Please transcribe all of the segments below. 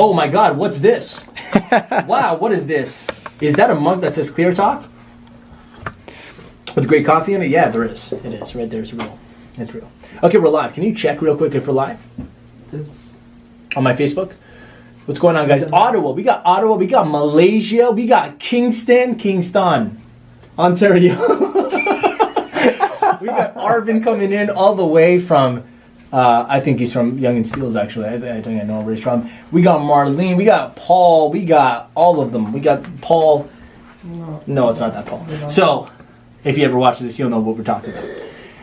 Oh my God, what's this? Wow, what is this? Is that a mug that says Clear Talk? With great coffee in it? Yeah, there is. It is. Right there. It's real. It's real. Okay, we're live. Can you check real quick if we're live? On my Facebook? What's going on, guys? Ottawa. We got Malaysia. We got Kingston, Ontario. We got Arvin coming in all the way from, I think he's from Young and Steeles, actually. I think I know where he's from. We got Marlene. We got Paul. We got all of them. We got Paul. No, it's not that Paul. So, if you ever watch this, you'll know what we're talking about.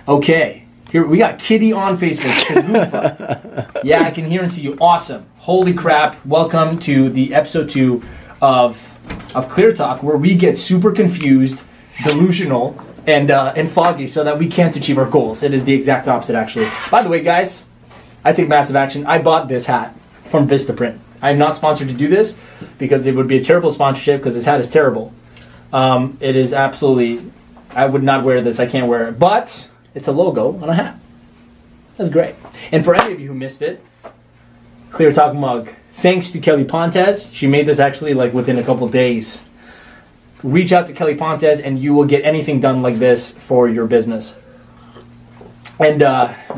Okay. Here, we got Kitty on Facebook. Yeah, I can hear and see you. Awesome. Holy crap. Welcome to the episode 2 of Clear Talk, where we get super confused, delusional, and foggy so that we can't achieve our goals. It is the exact opposite, actually. By the way, guys, I take massive action. I bought this hat from Vistaprint. I'm not sponsored to do this because it would be a terrible sponsorship because this hat is terrible. It is absolutely... I would not wear this. I can't wear it. But it's a logo on a hat. That's great. And for any of you who missed it, Clear Talk mug. Thanks to Kelly Pontes. She made this actually like within a couple days. Reach out to Kelly Pontes and you will get anything done like this for your business. And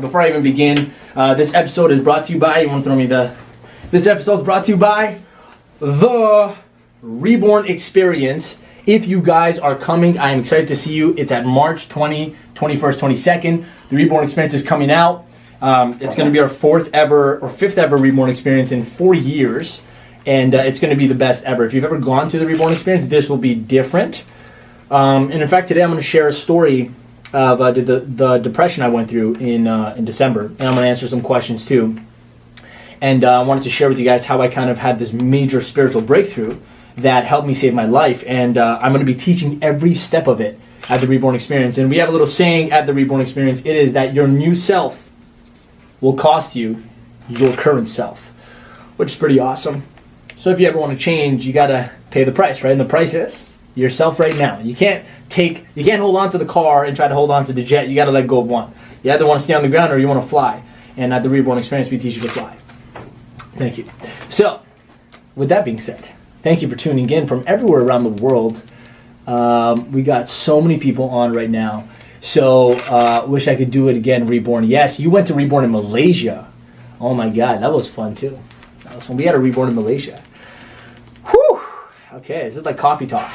before I even begin, this episode is brought to you by, you want to throw me this episode is brought to you by the Reborn Experience. If you guys are coming, I am excited to see you. It's at March 20, 21st, 22nd. The Reborn Experience is coming out. It's going to be our 5th ever Reborn Experience in 4 years. And it's going to be the best ever. If you've ever gone to the Reborn Experience, this will be different. And in fact, today I'm going to share a story of the depression I went through in December. And I'm going to answer some questions too. And I wanted to share with you guys how I kind of had this major spiritual breakthrough that helped me save my life. And I'm going to be teaching every step of it at the Reborn Experience. And we have a little saying at the Reborn Experience. It is that your new self will cost you your current self, which is pretty awesome. So if you ever want to change, you got to pay the price, right? And the price is yourself right now. You can't hold on to the car and try to hold on to the jet. You got to let go of one. You either want to stay on the ground or you want to fly. And at the Reborn Experience, we teach you to fly. Thank you. So, with that being said, thank you for tuning in from everywhere around the world. We got so many people on right now. So, wish I could do it again, Reborn. Yes, you went to Reborn in Malaysia. Oh my God, that was fun too. That was fun. We had a Reborn in Malaysia. Whew. Okay, this is like coffee talk,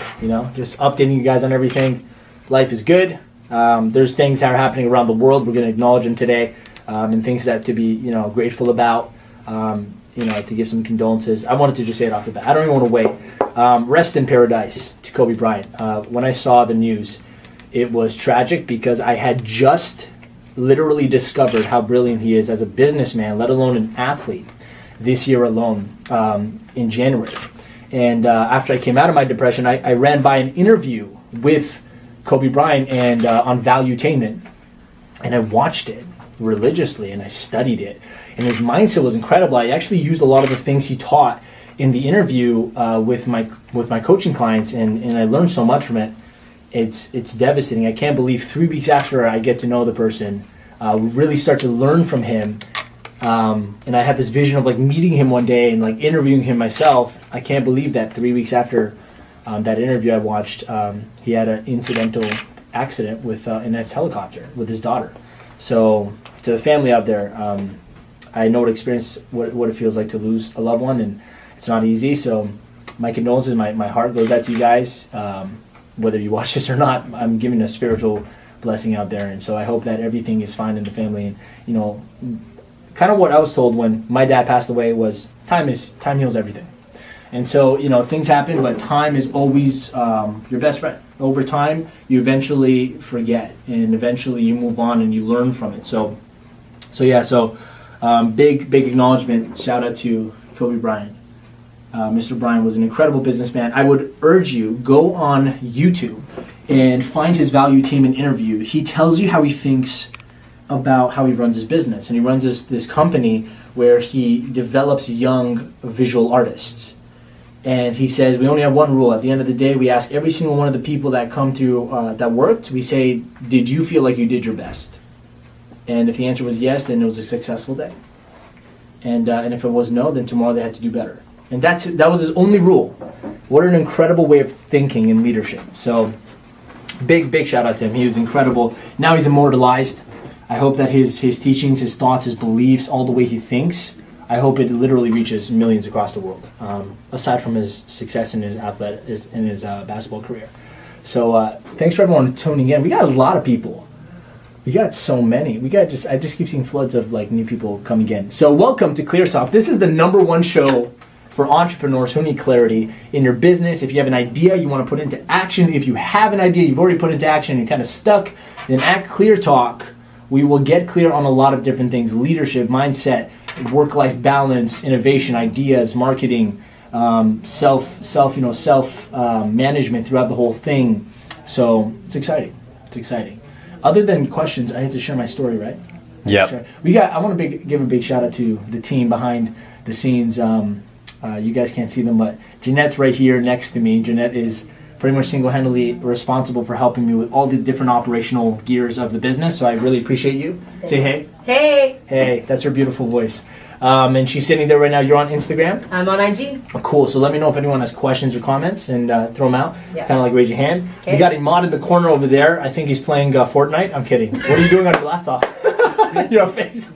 just updating you guys on everything. Life is good. There's things that are happening around the world. We're going to acknowledge them today, and things that to be, grateful about. To give some condolences. I wanted to just say it off the bat. I don't even want to wait. Rest in paradise to Kobe Bryant. When I saw the news, it was tragic because I had just literally discovered how brilliant he is as a businessman, let alone an athlete, this year alone, in January. And after I came out of my depression, I ran by an interview with Kobe Bryant and on Valuetainment, and I watched it religiously and I studied it. And his mindset was incredible. I actually used a lot of the things he taught in the interview with my coaching clients, and I learned so much from it. It's devastating. I can't believe 3 weeks after I get to know the person, we really start to learn from him. And I had this vision of like meeting him one day and like interviewing him myself. I can't believe that 3 weeks after that interview I watched, he had an incidental accident with in his helicopter with his daughter. So to the family out there, I know what it feels like to lose a loved one, and it's not easy. So my condolences, my heart goes out to you guys. Whether you watch this or not, I'm giving a spiritual blessing out there, and so I hope that everything is fine in the family. And kind of what I was told when my dad passed away was time heals everything. And so things happen, but time is always your best friend. Over time, you eventually forget, and eventually you move on and you learn from it. So big acknowledgement, shout out to Kobe Bryant. Mr. Bryant was an incredible businessman. I would urge you, go on YouTube and find his Valuetainment interview. He tells you how he thinks about how he runs his business. And he runs this company where he develops young visual artists. And he says, we only have one rule. At the end of the day, we ask every single one of the people that come through that worked, we say, did you feel like you did your best? And if the answer was yes, then it was a successful day. And if it was no, then tomorrow they had to do better. And that was his only rule. What an incredible way of thinking in leadership. So big shout out to him. He was incredible. Now he's immortalized. I hope that his teachings, his thoughts, his beliefs, all the way he thinks, I hope it literally reaches millions across the world, aside from his success in his basketball career. So thanks for everyone tuning in. We got a lot of people. We got so many. I just keep seeing floods of like new people coming in. So welcome to Clear Talk. This is the #1 show for entrepreneurs who need clarity in your business. If you have an idea you want to put into action, if you have an idea you've already put into action and you're kind of stuck, then at Clear Talk, we will get clear on a lot of different things: leadership, mindset, work-life balance, innovation, ideas, marketing, self management throughout the whole thing. So it's exciting. It's exciting. Other than questions, I had to share my story, right? Yeah. I want to give a big shout out to the team behind the scenes. You guys can't see them, but Jeanette's right here next to me. Jeanette is pretty much single-handedly responsible for helping me with all the different operational gears of the business. So I really appreciate you. Say hey. Hey. Hey, that's her beautiful voice. And she's sitting there right now. You're on Instagram? I'm on IG. Oh, cool. So let me know if anyone has questions or comments and throw them out. Yeah. Kind of like raise your hand. Okay. We got Imad in the corner over there. I think he's playing Fortnite. I'm kidding. What are you doing on your laptop? Your face.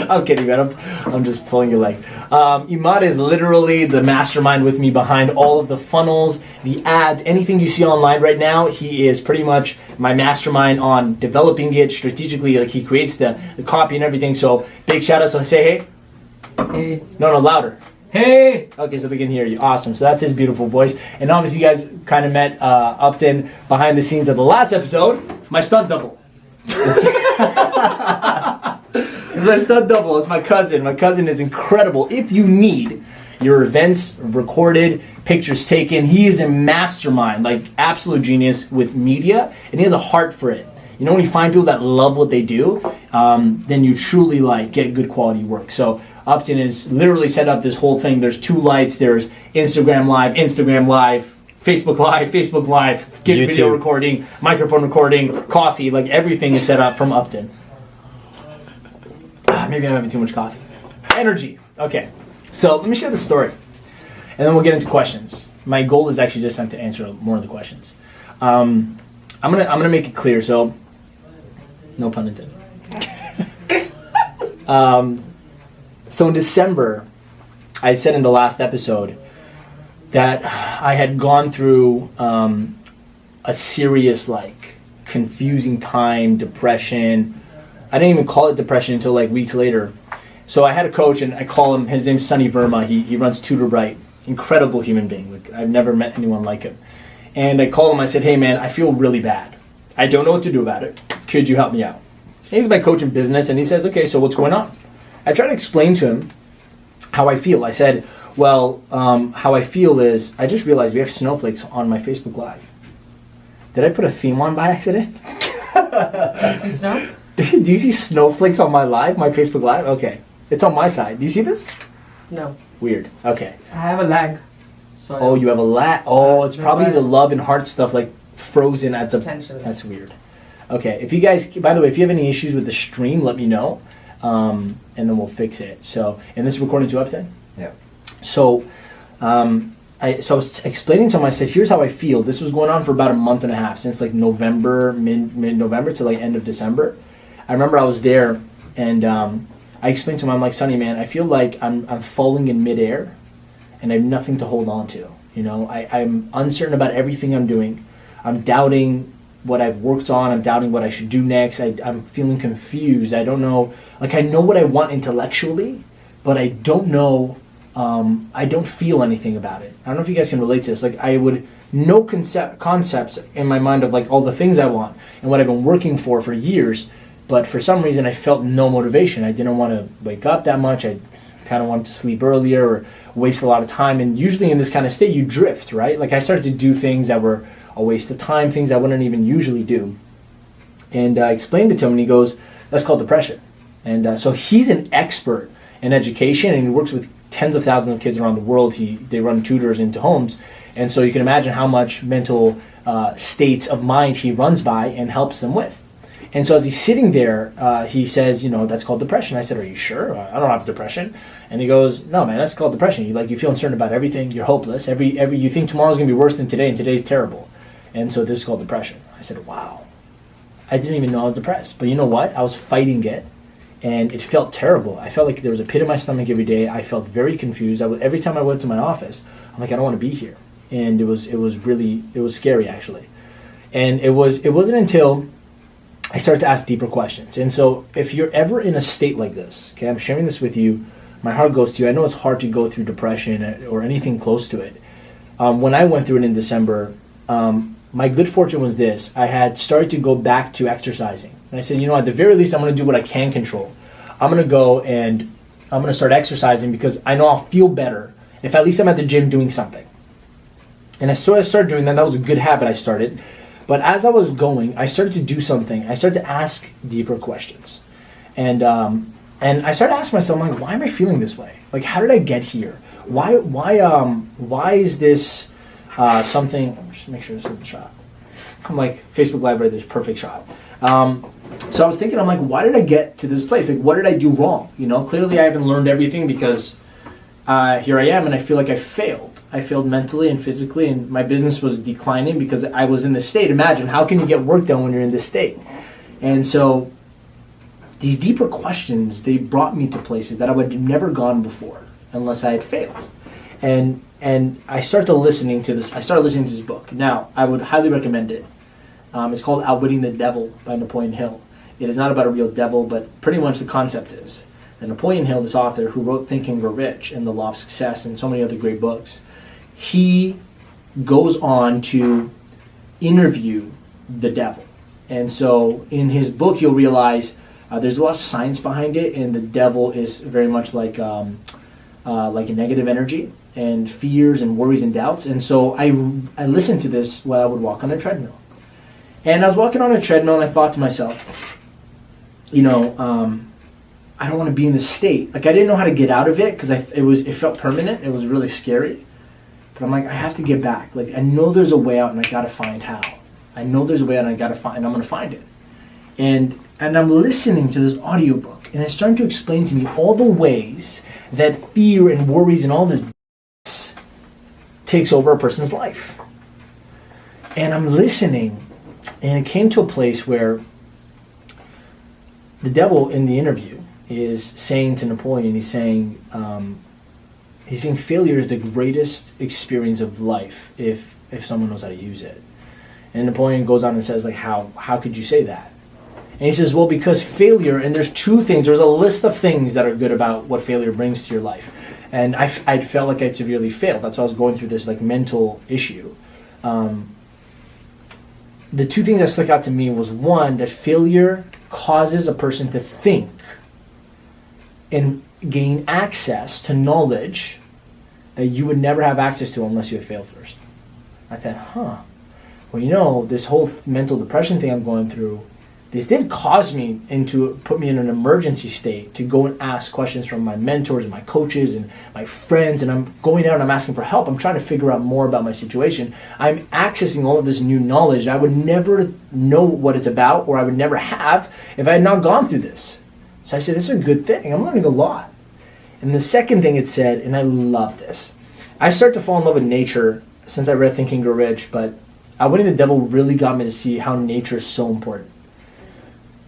I'm kidding, man. I'm just pulling your leg. Imad is literally the mastermind with me behind all of the funnels, the ads, anything you see online right now. He is pretty much my mastermind on developing it strategically. Like he creates the copy and everything. So big shout out. So say hey. Hey. No, louder. Hey! Okay, so we can hear you. Awesome. So that's his beautiful voice. And obviously you guys kind of met Upton behind the scenes of the last episode. My stunt double. It's my stunt double. It's my cousin. My cousin is incredible. If you need your events recorded, pictures taken, he is a mastermind, like absolute genius with media, and he has a heart for it. You know, when you find people that love what they do, then you truly like get good quality work. So Upton has literally set up this whole thing. There's 2 lights. There's Instagram Live, Facebook Live, YouTube. video recording, microphone recording, coffee, like everything is set up from Upton. Maybe I'm having too much coffee. Energy. Okay. So let me share the story, and then we'll get into questions. My goal is actually just to answer more of the questions. I'm gonna make it clear. So, no pun intended. So in December, I said in the last episode that I had gone through a serious, like, confusing time, depression. I didn't even call it depression until like weeks later. So I had a coach, and I call him. His name's Sunny Verma. He runs Tutor Bright. Incredible human being. Like, I've never met anyone like him. And I called him. I said, "Hey man, I feel really bad. I don't know what to do about it. Could you help me out?" And he's my coach in business, and he says, "Okay, so what's going on?" I try to explain to him how I feel. I said, "Well, how I feel is I just realized we have snowflakes on my Facebook Live. Did I put a theme on by accident?" Do you see snow? Do you see snowflakes on my Facebook Live? Okay. It's on my side. Do you see this? No. Weird. Okay. I have a lag. So Oh, you have a lag. Oh, it's That's probably why- the love and heart stuff, like frozen at the... Potentially. That's weird. Okay. If you guys, by the way, if you have any issues with the stream, let me know. And then we'll fix it. So, and this is recording to Upton? Yeah. So, I was explaining to him, I said, here's how I feel. This was going on for about a month and a half, since like November, mid-November to like end of December. I remember I was there, and I explained to him, I'm like, "Sonny, man, I feel like I'm falling in midair, and I have nothing to hold on to. You know, I'm uncertain about everything I'm doing. I'm doubting what I've worked on. I'm doubting what I should do next. I'm feeling confused. I don't know. Like, I know what I want intellectually, but I don't know. I don't feel anything about it. I don't know if you guys can relate to this. Like, I would no concepts in my mind of like all the things I want and what I've been working for years. But for some reason, I felt no motivation. I didn't want to wake up that much. I kind of wanted to sleep earlier or waste a lot of time. And usually in this kind of state, you drift, right? Like, I started to do things that were a waste of time, things I wouldn't even usually do. And I explained it to him, and he goes, "That's called depression." And so he's an expert in education, and he works with tens of thousands of kids around the world. They run tutors into homes. And so you can imagine how much mental states of mind he runs by and helps them with. And so as he's sitting there, he says, that's called depression. I said, are you sure? I don't have depression. And he goes, no, man, that's called depression. You feel uncertain about everything. You're hopeless. You think tomorrow's going to be worse than today, and today's terrible. And so this is called depression. I said, wow. I didn't even know I was depressed. But you know what? I was fighting it, and it felt terrible. I felt like there was a pit in my stomach every day. I felt very confused. Every time I went to my office, I'm like, I don't want to be here. And it was scary, actually. And it wasn't until I started to ask deeper questions. And so if you're ever in a state like this, okay, I'm sharing this with you. My heart goes to you. I know it's hard to go through depression or anything close to it. When I went through it in December, my good fortune was this. I had started to go back to exercising. And I said, at the very least, I'm going to do what I can control. I'm going to go and I'm going to start exercising because I know I'll feel better if at least I'm at the gym doing something. And so I started doing that. That was a good habit I started. But as I was going, I started to do something. I started to ask deeper questions. And I started asking myself, like, why am I feeling this way? Like, how did I get here? Why is this something? Just make sure this is the shot. I'm like, Facebook Live right there's perfect shot. So I was thinking, I'm like, why did I get to this place? Like, what did I do wrong? Clearly I haven't learned everything because here I am and I feel like I failed. I failed mentally and physically, and my business was declining because I was in this state. Imagine, how can you get work done when you're in this state? And so these deeper questions, they brought me to places that I would have never gone before unless I had failed. And I started listening to this book. Now, I would highly recommend it. It's called Outwitting the Devil by Napoleon Hill. It is not about a real devil, but pretty much the concept is that Napoleon Hill, this author who wrote Think and Grow Rich and The Law of Success and so many other great books, he goes on to interview the devil. And so in his book, you'll realize there's a lot of science behind it, and the devil is very much like a negative energy and fears and worries and doubts. And so I listened to this while I would walk on a treadmill. And I was walking on a treadmill, and I thought to myself, I don't want to be in this state. Like, I didn't know how to get out of it because it felt permanent. It was really scary. But I'm like, I have to get back. Like, I know there's a way out, and I got to find how. I know there's a way out, and I'm going to find it. And I'm listening to this audiobook, and it's starting to explain to me all the ways that fear and worries and all this takes over a person's life. And I'm listening, and it came to a place where the devil in the interview is saying to Napoleon, he's saying failure is the greatest experience of life if someone knows how to use it. And Napoleon goes on and says, like, how could you say that? And he says, well, because failure, and there's two things, there's a list of things that are good about what failure brings to your life. And I felt like I'd severely failed. That's why I was going through this, like, mental issue. The two things that stuck out to me was, one, that failure causes a person to think and gain access to knowledge that you would never have access to unless you had failed first. I thought, well, this whole mental depression thing I'm going through, this did cause me put me in an emergency state to go and ask questions from my mentors and my coaches and my friends, and I'm going out and I'm asking for help. I'm trying to figure out more about my situation. I'm accessing all of this new knowledge that I would never know what it's about, or I would never have if I had not gone through this. So I said, this is a good thing. I'm learning a lot. And the second thing it said, and I love this, I started to fall in love with nature since I read Think and Grow Rich, but Outwitting the Devil really got me to see how nature is so important.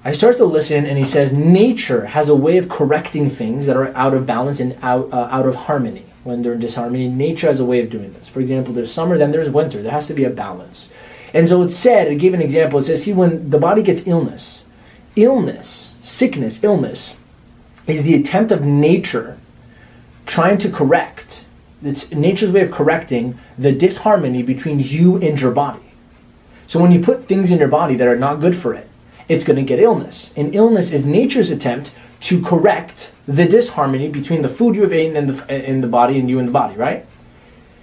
I started to listen, and he says nature has a way of correcting things that are out of balance and out of harmony. When they're in disharmony, nature has a way of doing this. For example, there's summer, then there's winter. There has to be a balance. And so it gave an example. It says, see, when the body gets illness, sickness, illness, is the attempt of nature trying to correct. It's nature's way of correcting the disharmony between you and your body. So when you put things in your body that are not good for it, it's going to get illness. And illness is nature's attempt to correct the disharmony between the food you have eaten in the body and you in the body, right?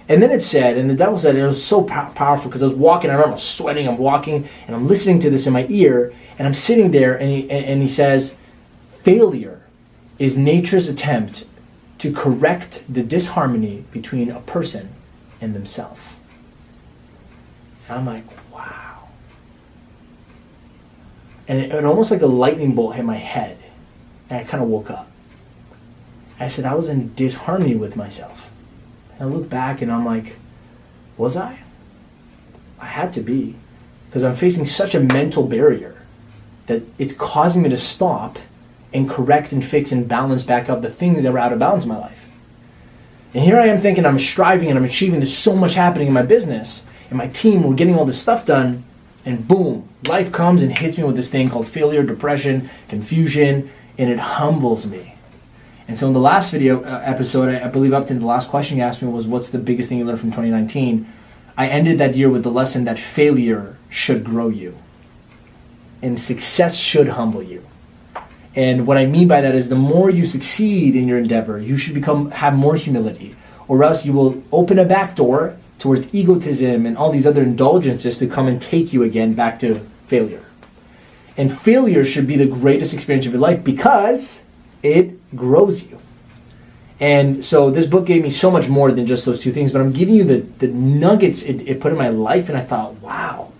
And then it said, and the devil said, and it was so powerful because I was walking, I remember I was sweating, I'm walking, and I'm listening to this in my ear, and I'm sitting there, and he says, failure is nature's attempt to correct the disharmony between a person and themselves. And I'm like, wow. And it almost like a lightning bolt hit my head. And I kind of woke up. I said, I was in disharmony with myself. And I look back and I'm like, was I? I had to be. Because I'm facing such a mental barrier that it's causing me to stop and correct and fix and balance back up the things that were out of balance in my life. And here I am thinking I'm striving and I'm achieving. There's so much happening in my business and my team. We're getting all this stuff done. And boom, life comes and hits me with this thing called failure, depression, confusion, and it humbles me. And so in the last video episode, I believe up to the last question you asked me was, what's the biggest thing you learned from 2019? I ended that year with the lesson that failure should grow you. And success should humble you. And what I mean by that is the more you succeed in your endeavor, you should have more humility. Or else you will open a back door towards egotism and all these other indulgences to come and take you again back to failure. And failure should be the greatest experience of your life because it grows you. And so this book gave me so much more than just those two things, but I'm giving you the nuggets it put in my life, and I thought, wow.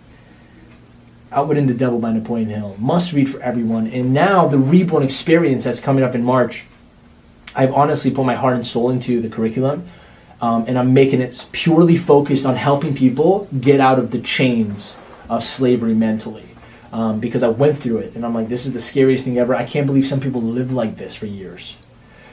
Outwitting the Devil by Napoleon Hill. Must read for everyone. And now the Reborn experience that's coming up in March, I've honestly put my heart and soul into the curriculum, and I'm making it purely focused on helping people get out of the chains of slavery mentally. Because I went through it and I'm like, this is the scariest thing ever. I can't believe some people live like this for years.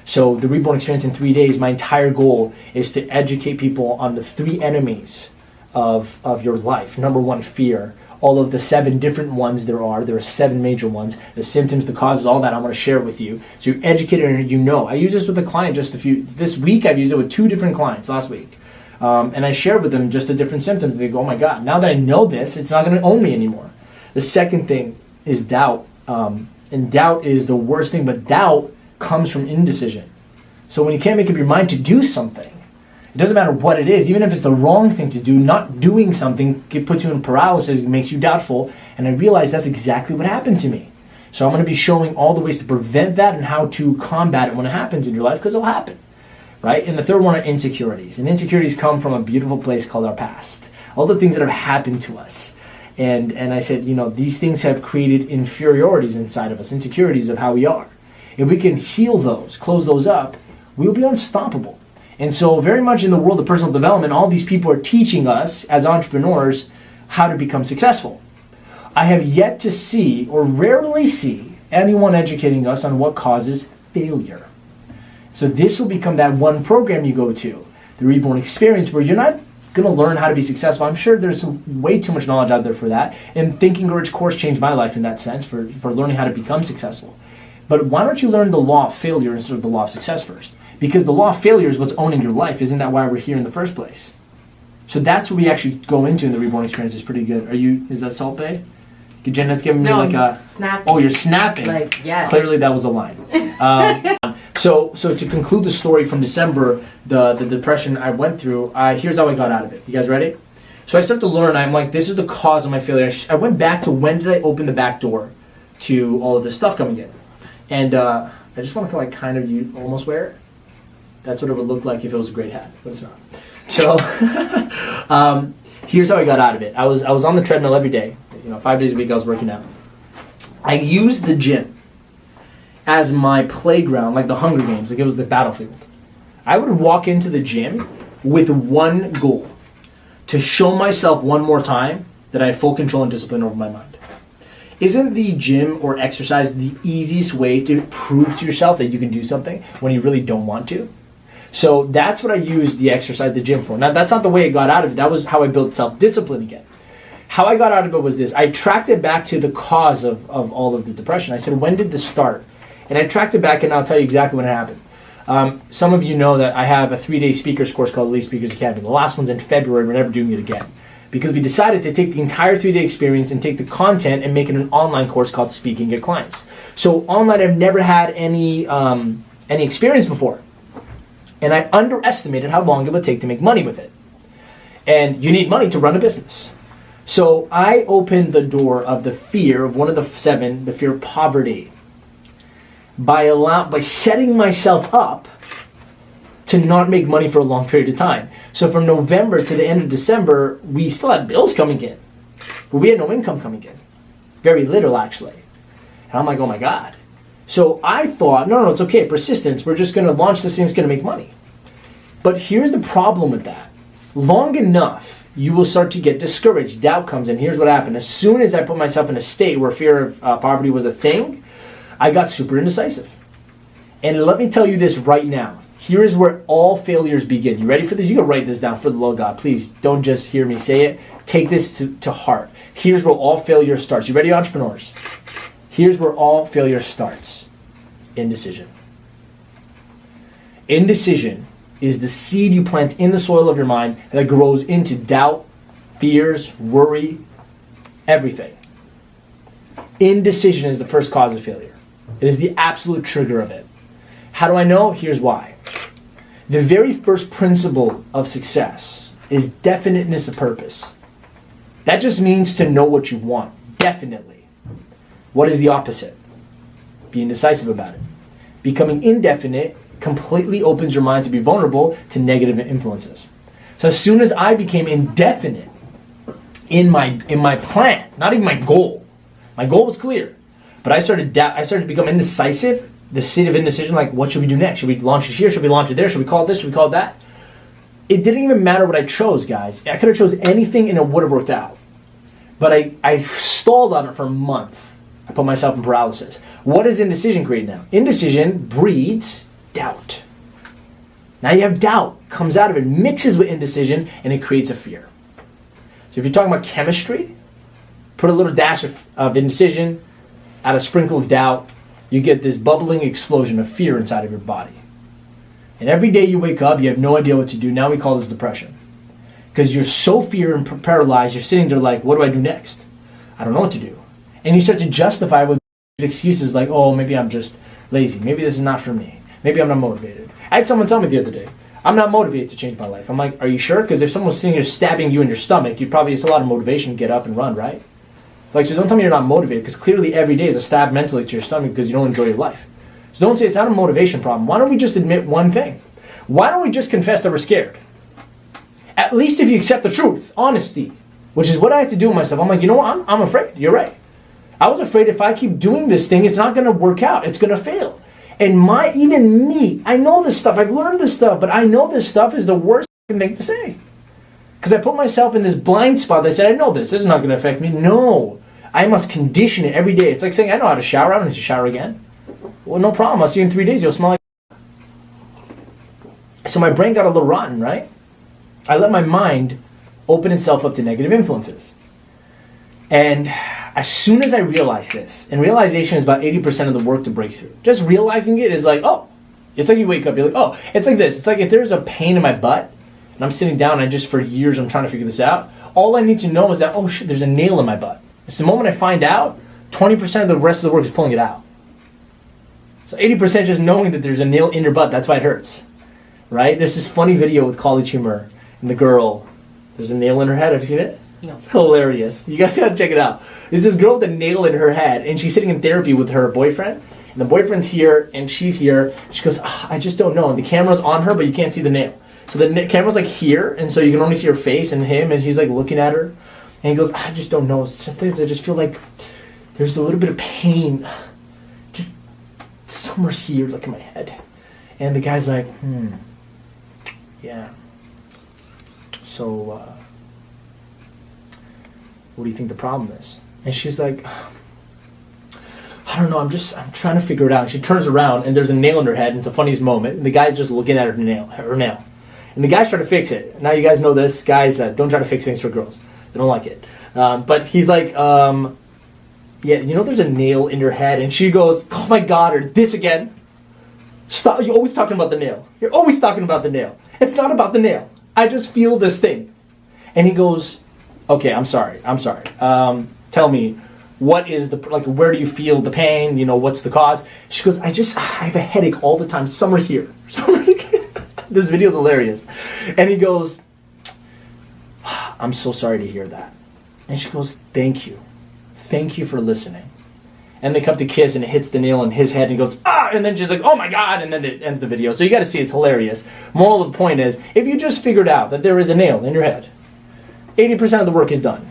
So the Reborn experience in 3 days, my entire goal is to educate people on the 3 enemies of your life. Number 1, fear. All of the 7 different ones there are 7 major ones. The symptoms, the causes, all that I want to share with you. So you're educated and you know. I use this with a client this week I've used it with 2 different clients last week. And I shared with them just the different symptoms. They go, oh my God, now that I know this, it's not going to own me anymore. The second thing is doubt. And doubt is the worst thing, but doubt comes from indecision. So when you can't make up your mind to do something, it doesn't matter what it is, even if it's the wrong thing to do, not doing something, it puts you in paralysis, it makes you doubtful. And I realized that's exactly what happened to me. So I'm going to be showing all the ways to prevent that and how to combat it when it happens in your life, because it'll happen, right? And the third one are insecurities. And insecurities come from a beautiful place called our past. All the things that have happened to us. And I said, these things have created inferiorities inside of us, insecurities of how we are. If we can heal those, close those up, we'll be unstoppable. And so very much in the world of personal development, all these people are teaching us as entrepreneurs how to become successful. I have yet to see or rarely see anyone educating us on what causes failure. So this will become that one program you go to, the Reborn Experience, where you're not going to learn how to be successful. I'm sure there's way too much knowledge out there for that. And Thinking Rich course changed my life in that sense for learning how to become successful. But why don't you learn the law of failure instead of the law of success first? Because the law of failure is what's owning your life. Isn't that why we're here in the first place? So that's what we actually go into in the Reborn Experience. It's pretty good. Is that Salt Bay? Jenna's giving me snapping. Oh, you're snapping. Yes. Clearly that was a line. So to conclude the story from December, the depression I went through, here's how I got out of it. You guys ready? So I start to learn. I'm like, this is the cause of my failure. I went back to when did I open the back door to all of this stuff coming in. And I just want to kind of you almost wear it. That's what it would look like if it was a great hat, but it's not. So here's how I got out of it. I was on the treadmill every day. 5 days a week I was working out. I used the gym as my playground, like the Hunger Games, like it was the battlefield. I would walk into the gym with one goal, to show myself one more time that I have full control and discipline over my mind. Isn't the gym or exercise the easiest way to prove to yourself that you can do something when you really don't want to? So that's what I used the exercise, the gym for. Now that's not the way I got out of it. That was how I built self-discipline again. How I got out of it was this. I tracked it back to the cause of all of the depression. I said, when did this start? And I tracked it back, and I'll tell you exactly when it happened. Some of you know that I have a 3-day speakers course called Elite Speakers Academy. The last one's in February. We're never doing it again. Because we decided to take the entire 3-day experience and take the content and make it an online course called Speaking Get Clients. So online, I've never had any experience before. And I underestimated how long it would take to make money with it. And you need money to run a business. So I opened the door of the fear of one of the 7, the fear of poverty, by setting myself up to not make money for a long period of time. So from November to the end of December, we still had bills coming in, but we had no income coming in. Very little, actually. And I'm like, oh my God. So I thought, no, it's okay, persistence. We're just going to launch this thing, it's going to make money. But here's the problem with that. Long enough, you will start to get discouraged. Doubt comes in. Here's what happened. As soon as I put myself in a state where fear of poverty was a thing, I got super indecisive. And let me tell you this right now. Here is where all failures begin. You ready for this? You can write this down for the love of God. Please don't just hear me say it. Take this to heart. Here's where all failure starts. You ready, entrepreneurs? Here's where all failure starts. Indecision. Indecision is the seed you plant in the soil of your mind that grows into doubt, fears, worry, everything. Indecision is the first cause of failure. It is the absolute trigger of it. How do I know? Here's why. The very first principle of success is definiteness of purpose. That just means to know what you want, definitely. What is the opposite? Be indecisive about it. Becoming indefinite completely opens your mind to be vulnerable to negative influences. So as soon as I became indefinite in my plan, not even my goal was clear, but I started to become indecisive. The state of indecision, like, what should we do next? Should we launch it here? Should we launch it there? Should we call it this? Should we call it that? It didn't even matter what I chose, guys. I could have chose anything and it would have worked out. But I stalled on it for a month. I put myself in paralysis. What does indecision create now? Indecision breeds doubt. Now you have doubt, comes out of it, mixes with indecision, and it creates a fear. So if you're talking about chemistry, put a little dash of indecision, add a sprinkle of doubt, you get this bubbling explosion of fear inside of your body. And every day you wake up, you have no idea what to do. Now we call this depression. Because you're so fear and paralyzed, you're sitting there like, what do I do next? I don't know what to do. And you start to justify with excuses like, oh, maybe I'm just lazy. Maybe this is not for me. Maybe I'm not motivated. I had someone tell me the other day, I'm not motivated to change my life. I'm like, are you sure? Because if someone's sitting here stabbing you in your stomach, it's a lot of motivation to get up and run, right? Like, so don't tell me you're not motivated, because clearly every day is a stab mentally to your stomach because you don't enjoy your life. So don't say it's not a motivation problem. Why don't we just admit one thing? Why don't we just confess that we're scared? At least if you accept the truth, honesty, which is what I had to do with myself. I'm like, you know what? I'm afraid. You're right. I was afraid if I keep doing this thing, it's not going to work out. It's going to fail. And even me, I know this stuff. I've learned this stuff, but I know this stuff is the worst thing to say. Because I put myself in this blind spot. I said, I know this. This is not going to affect me. No. I must condition it every day. It's like saying, I know how to shower. I don't need to shower again. Well, no problem. I'll see you in 3 days. You'll smell like... So my brain got a little rotten, right? I let my mind open itself up to negative influences. And as soon as I realized this, and realization is about 80% of the work to break through. Just realizing it is like, oh, it's like you wake up, you're like, oh, it's like this. It's like if there's a pain in my butt, and I'm sitting down, and for years, I'm trying to figure this out. All I need to know is that, oh shit, there's a nail in my butt. It's the moment I find out, 20% of the rest of the work is pulling it out. So 80% just knowing that there's a nail in your butt, that's why it hurts. Right? There's this funny video with College Humor, and the girl, there's a nail in her head. Have you seen it? No. It's hilarious. You guys gotta check it out. There's this girl with a nail in her head, and she's sitting in therapy with her boyfriend. And the boyfriend's here, and she's here. She goes, I just don't know. And the camera's on her, but you can't see the nail. So the camera's like here, and so you can only see her face and him, and he's like looking at her. And he goes, I just don't know. Sometimes I just feel like there's a little bit of pain. Just somewhere here, like in my head. And the guy's like, yeah. So, what do you think the problem is? And she's like, I don't know, I'm trying to figure it out. And she turns around and there's a nail in her head, and it's the funniest moment. And the guy's just looking at her nail. And the guy's trying to fix it. Now you guys know this. Guys, don't try to fix things for girls. They don't like it. But he's like, yeah, you know there's a nail in your head. And she goes, oh my God, or this again? Stop, you're always talking about the nail. You're always talking about the nail. It's not about the nail. I just feel this thing. And he goes, okay, I'm sorry. Tell me, what is where do you feel the pain? You know, what's the cause? She goes, I have a headache all the time, somewhere here. This video is hilarious. And he goes, I'm so sorry to hear that. And she goes, thank you. Thank you for listening. And they come to kiss, and it hits the nail in his head, and he goes, ah! And then she's like, oh my God, and then it ends the video. So you got to see, it's hilarious. Moral of the point is, if you just figured out that there is a nail in your head, 80% of the work is done.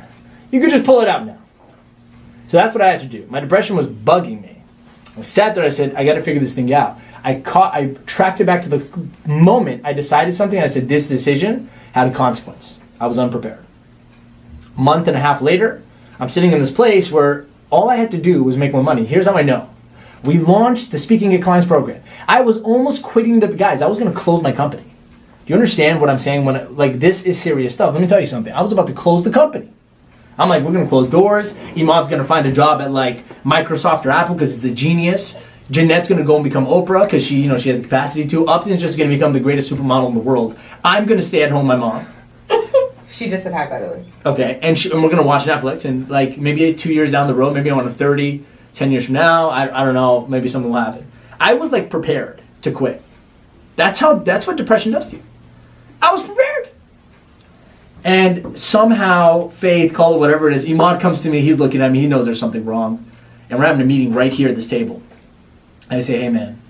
You could just pull it out now. So that's what I had to do. My depression was bugging me. I sat there, I said, I got to figure this thing out. I tracked it back to the moment I decided something. I said, this decision had a consequence. I was unprepared. A month and a half later, I'm sitting in this place where all I had to do was make more money. Here's how I know. We launched the Speaking at Clients program. I was almost quitting the guys. I was going to close my company. Do you understand what I'm saying? When this is serious stuff. Let me tell you something. I was about to close the company. I'm like, we're going to close doors. Imad's going to find a job at like Microsoft or Apple because he's a genius. Jeanette's going to go and become Oprah because she has the capacity to. Upton's just going to become the greatest supermodel in the world. I'm going to stay at home with my mom. She just said hi, by the way. Okay, and we're going to watch Netflix, and like maybe 2 years down the road, maybe I want to 30, 10 years from now, I don't know, maybe something will happen. I was like prepared to quit. That's what depression does to you. I was prepared. And somehow, faith, call it whatever it is, Imad comes to me, he's looking at me, he knows there's something wrong. And we're having a meeting right here at this table. And I say, hey man,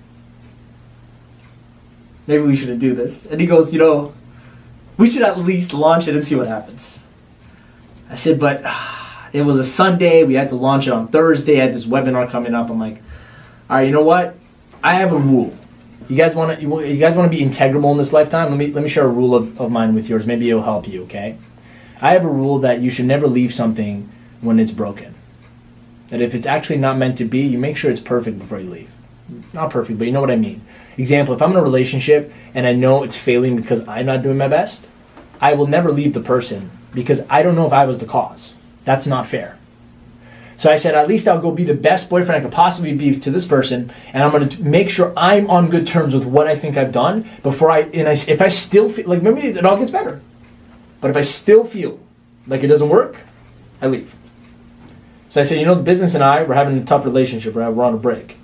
maybe we shouldn't do this. And he goes, we should at least launch it and see what happens. I said, but it was a Sunday, we had to launch it on Thursday, I had this webinar coming up. I'm like, all right, you know what? I have a rule. You guys want to be integral in this lifetime? Let me share a rule of mine with yours. Maybe it'll help you, okay? I have a rule that you should never leave something when it's broken. That if it's actually not meant to be, you make sure it's perfect before you leave. Not perfect, but you know what I mean. Example, if I'm in a relationship and I know it's failing because I'm not doing my best, I will never leave the person because I don't know if I was the cause. That's not fair. So I said, at least I'll go be the best boyfriend I could possibly be to this person, and I'm going to make sure I'm on good terms with what I think I've done before if I still feel, like maybe it all gets better. But if I still feel like it doesn't work, I leave. So I said, the business and we're having a tough relationship, right? We're on a break.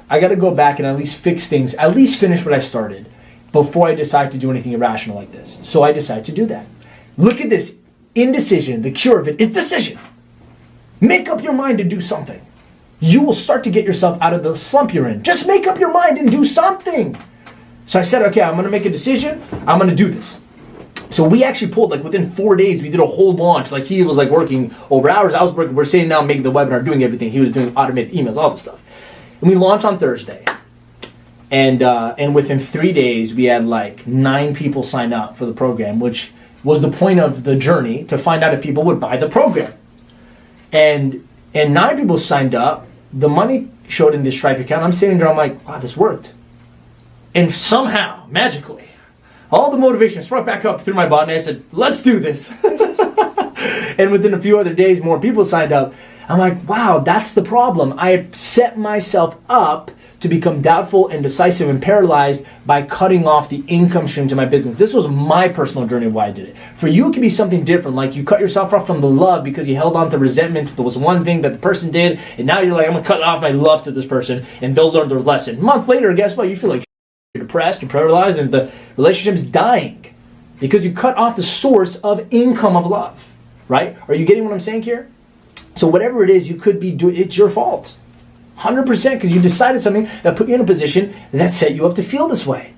I got to go back and at least fix things, at least finish what I started before I decide to do anything irrational like this. So I decide to do that. Look at this. Indecision, the cure of it is decision. Make up your mind to do something. You will start to get yourself out of the slump you're in. Just make up your mind and do something. So I said, okay, I'm going to make a decision. I'm going to do this. So we actually pulled, within 4 days, we did a whole launch. He was working over hours. I was working. We're sitting down making the webinar, doing everything. He was doing automated emails, all this stuff. And we launched on Thursday. And within 3 days, we had 9 people sign up for the program, which was the point of the journey, to find out if people would buy the program. And 9 people signed up. The money showed in this Stripe account. I'm sitting there, I'm like, wow, this worked. And somehow, magically, all the motivation sparked back up through my body. And I said, let's do this. And within a few other days, more people signed up. I'm like, wow, that's the problem. I had set myself up to become doubtful, indecisive, and paralyzed by cutting off the income stream to my business. This was my personal journey of why I did it. For you, it could be something different, like you cut yourself off from the love because you held on to resentment. There was one thing that the person did, and now you're like, I'm going to cut off my love to this person, and they'll learn their lesson. A month later, guess what? You feel like you're depressed, you're paralyzed, and the relationship's dying because you cut off the source of income of love, right? Are you getting what I'm saying here? So whatever it is you could be doing, it's your fault. 100% because you decided something that put you in a position that set you up to feel this way.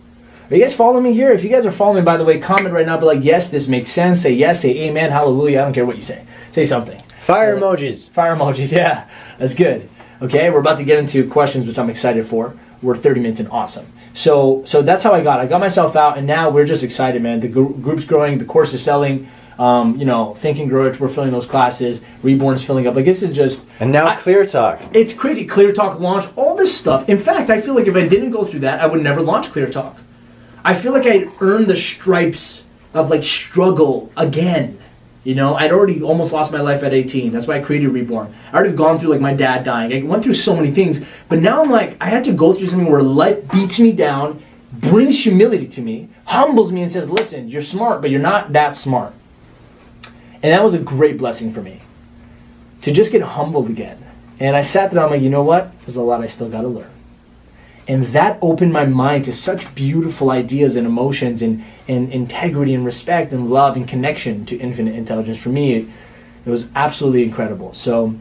Are you guys following me here? If you guys are following me, by the way, comment right now. Be like, yes, this makes sense. Say yes, say amen, hallelujah. I don't care what you say. Say something. Fire emojis. Fire emojis, yeah. That's good. Okay, we're about to get into questions, which I'm excited for. We're 30 minutes in, awesome. So that's how I got myself out, and now we're just excited, man. The group's growing, the course is selling. Think and Grow Rich, we're filling those classes. Reborn's filling up. This is just... And now ClearTalk. It's crazy. ClearTalk launched all this stuff. In fact, I feel like if I didn't go through that, I would never launch ClearTalk. I feel like I'd earned the stripes of struggle again. I'd already almost lost my life at 18. That's why I created Reborn. I already gone through my dad dying. I went through so many things. But now I'm I had to go through something where life beats me down, brings humility to me, humbles me and says, listen, you're smart, but you're not that smart. And that was a great blessing for me, to just get humbled again. And I sat there, I'm like, you know what? There's a lot I still got to learn. And that opened my mind to such beautiful ideas and emotions and integrity and respect and love and connection to infinite intelligence. For me, it was absolutely incredible. So,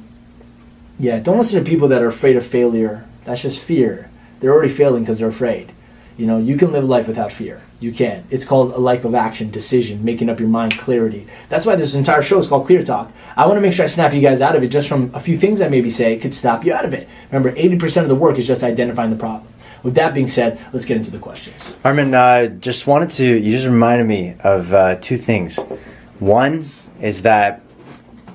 yeah, don't listen to people that are afraid of failure. That's just fear. They're already failing because they're afraid. You can live life without fear. You can. It's called a life of action, decision, making up your mind, clarity. That's why this entire show is called Clear Talk. I want to make sure I snap you guys out of it just from a few things I maybe say could stop you out of it. Remember, 80% of the work is just identifying the problem. With that being said, let's get into the questions. Armin, you just reminded me of two things. One is that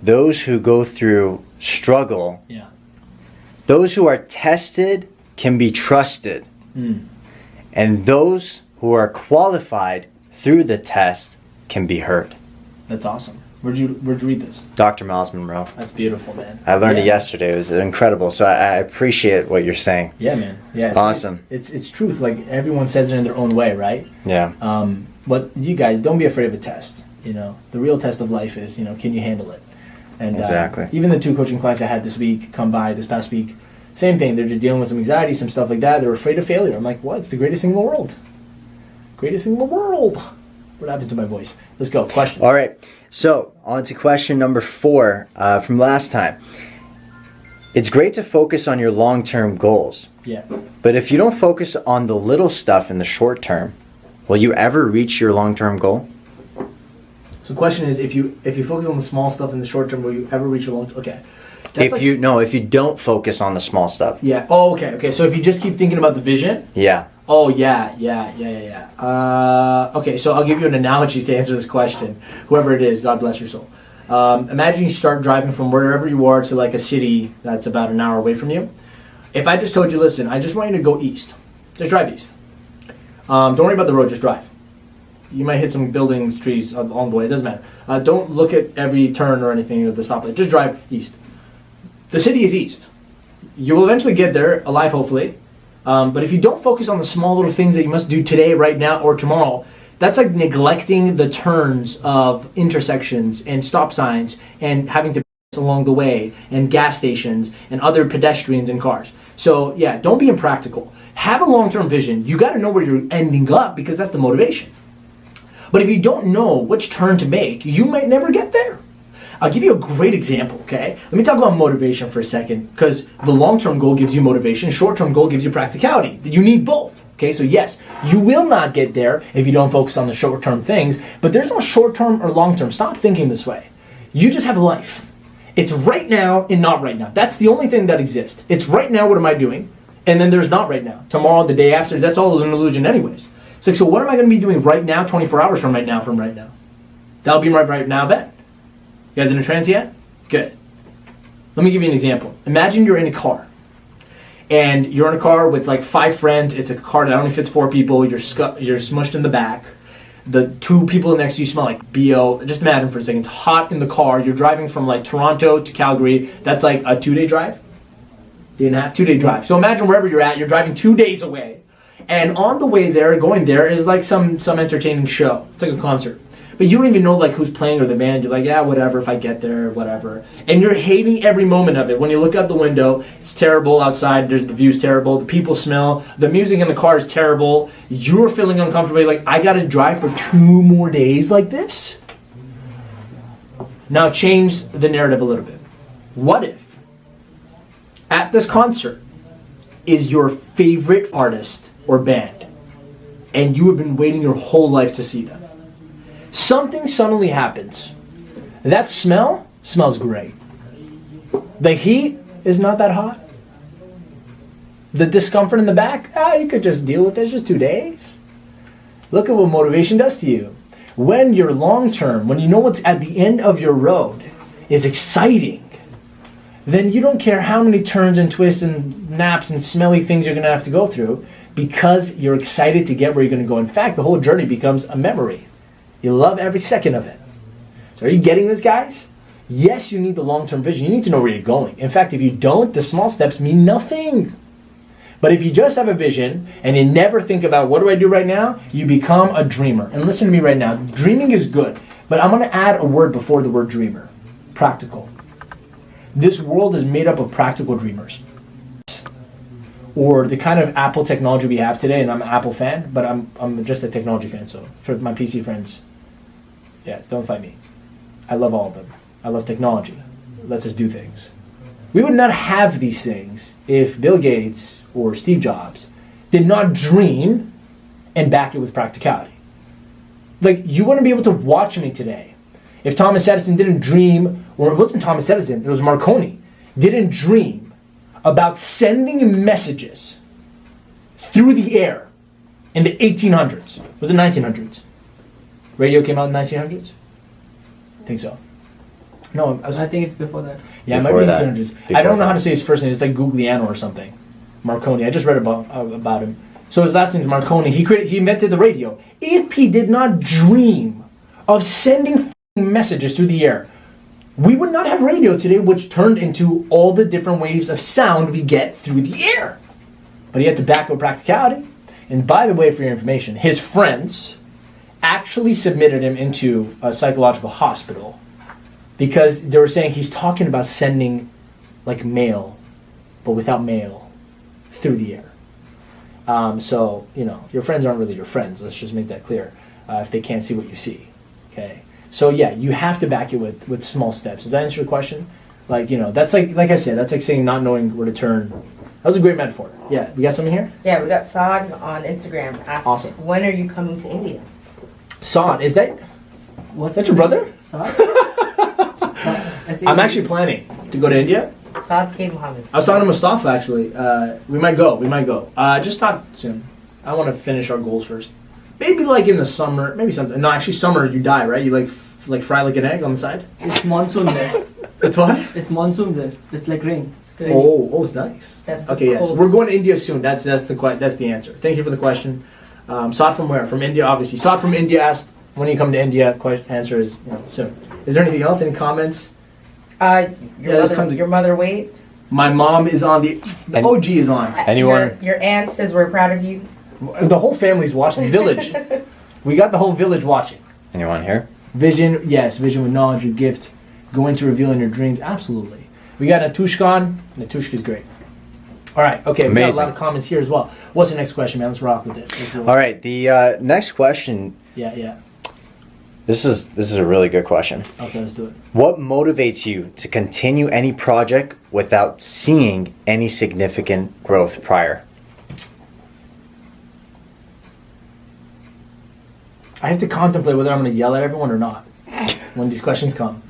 those who go through struggle, those who are tested can be trusted. And those who are qualified through the test can be heard. That's awesome. Where'd you read this? Dr. Miles Monroe. That's beautiful, man. I learned it yesterday. It was incredible. So I appreciate what you're saying. Yeah, man. Yeah, awesome. It's truth. Like, everyone says it in their own way, right? Yeah. But you guys, don't be afraid of a test. The real test of life is, can you handle it? And exactly. Even the 2 coaching clients I had this past week, same thing. They're just dealing with some anxiety, some stuff like that. They're afraid of failure. I'm like, what? It's the greatest thing in the world. Greatest thing in the world. What happened to my voice? Let's go. Questions. All right. So, on to question number 4 from last time. It's great to focus on your long-term goals. Yeah. But if you don't focus on the little stuff in the short term, will you ever reach your long-term goal? So the question is, if you focus on the small stuff in the short term, will you ever reach your long? Okay. If you don't focus on the small stuff. Yeah. Oh, okay. So if you just keep thinking about the vision. Yeah. Oh, yeah. Okay, so I'll give you an analogy to answer this question. Whoever it is, God bless your soul. Imagine you start driving from wherever you are to like a city that's about an hour away from you. If I just told you, listen, I just want you to go east. Just drive east. Don't worry about the road, just drive. You might hit some buildings, trees along the way. It doesn't matter. Don't look at every turn or anything of the stoplight. Just drive east. The city is east. You will eventually get there, alive hopefully. But if you don't focus on the small little things that you must do today, right now, or tomorrow, that's like neglecting the turns of intersections and stop signs and having to pass along the way and gas stations and other pedestrians and cars. So yeah, don't be impractical. Have a long-term vision. You got to know where you're ending up because that's the motivation. But if you don't know which turn to make, you might never get there. I'll give you a great example, okay? Let me talk about motivation for a second, because the long-term goal gives you motivation, short-term goal gives you practicality. You need both, okay? So yes, you will not get there if you don't focus on the short-term things, but there's no short-term or long-term. Stop thinking this way. You just have life. It's right now and not right now. That's the only thing that exists. It's right now, what am I doing? And then there's not right now. Tomorrow, the day after, that's all an illusion anyways. It's like, so what am I going to be doing right now, 24 hours from right now, That'll be right now then. You guys in a trance yet? Good. Let me give you an example. Imagine you're in a car. And you're in a car with like 5 friends. It's a car that only fits 4 people. You're smushed in the back. The 2 people next to you smell like BO. Just imagine for a second. It's hot in the car. You're driving from like Toronto to Calgary. That's like a 2-day drive. 2-day drive. So imagine wherever you're at, you're driving 2 days away. And on the way there, going there is like some entertaining show. It's like a concert. But you don't even know like who's playing or the band. You're like, yeah, whatever, if I get there, whatever. And you're hating every moment of it. When you look out the window, it's terrible outside. The view's terrible. The people smell. The music in the car is terrible. You're feeling uncomfortable. You're like, I got to drive for 2 more days like this? Now change the narrative a little bit. What if at this concert is your favorite artist or band and you have been waiting your whole life to see them? Something suddenly happens. That smell smells great. The heat is not that hot. The discomfort in the back, you could just deal with it. It's just 2 days. Look at what motivation does to you. When you're long term, when you know what's at the end of your road is exciting, then you don't care how many turns and twists and naps and smelly things you're going to have to go through because you're excited to get where you're going to go. In fact, the whole journey becomes a memory. You love every second of it. So are you getting this, guys? Yes, you need the long-term vision. You need to know where you're going. In fact, if you don't, the small steps mean nothing. But if you just have a vision and you never think about what do I do right now, you become a dreamer. And listen to me right now. Dreaming is good, but I'm going to add a word before the word dreamer. Practical. This world is made up of practical dreamers. Or the kind of Apple technology we have today, and I'm an Apple fan, but I'm just a technology fan, so for my PC friends, yeah, don't fight me. I love all of them. I love technology. Let's just do things. We would not have these things if Bill Gates or Steve Jobs did not dream and back it with practicality. Like, you wouldn't be able to watch me today if Thomas Edison didn't dream, or it wasn't Thomas Edison, it was Marconi, didn't dream about sending messages through the air in the 1800s. Was it 1900s? Radio came out in the 1900s? I think so. No, I think it's before that. Yeah, Before it might that. be 1800s. Before I don't know that. how to say his first name. It's like Gugliano or something. Marconi. I just read about him. So his last name is Marconi. He invented the radio. If he did not dream of sending messages through the air, we would not have radio today, which turned into all the different waves of sound we get through the air. But he had to back up practicality. And by the way, for your information, his friends actually submitted him into a psychological hospital because they were saying he's talking about sending like mail, but without mail, through the air. So, you know, your friends aren't really your friends. Let's just make that clear. If they can't see what you see. Okay. So yeah, you have to back it with small steps. Does that answer your question? Like, you know, that's like I said, that's like saying not knowing where to turn. That was a great metaphor. Yeah, we got something here? Yeah, we got Saad on Instagram asked, Awesome. when are you coming to India? Saad, is that What's your brother? Saad? I'm actually planning to go to India. Saad K. Mohammed. I was talking to Mustafa actually. We might go. Just not soon. I want to finish our goals first. Maybe like in the summer. Maybe something. No, actually, summer you die, right? You like fry like an egg on the side. It's monsoon there. That's what? It's monsoon there. It's like rain. It's good. Oh, it's nice. That's the Okay, yes, cold. we're going to India soon. That's the answer. Thank you for the question. Saad from where? From India, obviously. Saad from India asked, when you come to India? Answer is soon. Is there anything else? Any comments? Your mother wait. My mom is on the OG is on. Anyone? Your aunt says we're proud of you. The whole family's watching. Village. We got the whole village watching. Anyone here? Vision, yes. Vision with knowledge, your gift. Go into revealing your dreams. Absolutely. We got Natushka on. Natushka's great. All right. Okay. We got a Amazing. lot of comments here as well. What's the next question, man? Let's rock with it. All right. The next question. Yeah. This is a really good question. Okay, let's do it. What motivates you to continue any project without seeing any significant growth prior? I have to contemplate whether I'm going to yell at everyone or not when these questions come.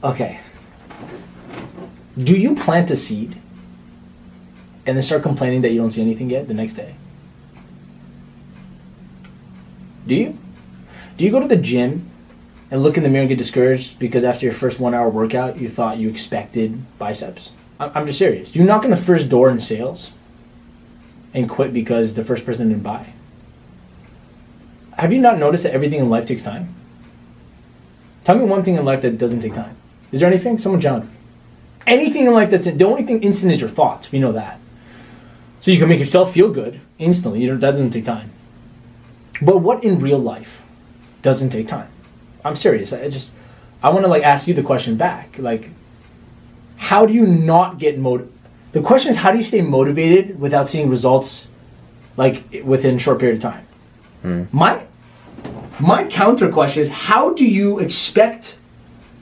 Okay. Do you plant a seed and then start complaining that you don't see anything yet the next day? Do you? Do you go to the gym and look in the mirror and get discouraged because after your first 1 hour workout you thought you expected biceps? I'm just serious. Do you knock on the first door in sales and quit because the first person didn't buy? Have you not noticed that everything in life takes time? Tell me one thing in life that doesn't take time. Is there anything? Someone challenge me. Anything in life the only thing instant is your thoughts. We know that. So you can make yourself feel good instantly. That doesn't take time. But what in real life doesn't take time? I'm serious. I want to ask you the question back. How do you not get motivated? The question is, how do you stay motivated without seeing results within a short period of time? My counter question is, how do you expect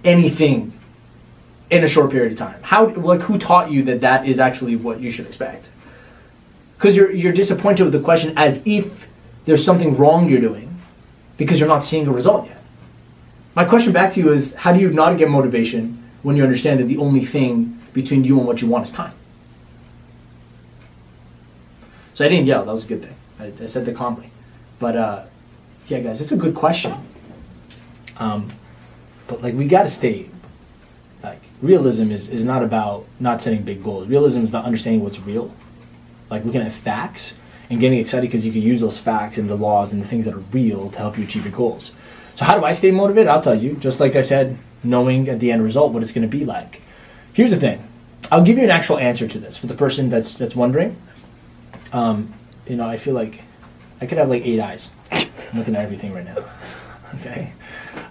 anything in a short period of time? Who taught you that is actually what you should expect? Because you're disappointed with the question as if there's something wrong you're doing because you're not seeing a result yet. My question back to you is, how do you not get motivation when you understand that the only thing between you and what you want is time? So I didn't yell. That was a good thing. I said that calmly. But yeah, guys, it's a good question. But we got to stay. Realism is not about not setting big goals. Realism is about understanding what's real. Looking at facts and getting excited because you can use those facts and the laws and the things that are real to help you achieve your goals. So how do I stay motivated? I'll tell you. Just like I said, knowing at the end result what it's going to be like. Here's the thing. I'll give you an actual answer to this for the person that's wondering. I feel like I could have 8 eyes. I'm looking at everything right now. Okay.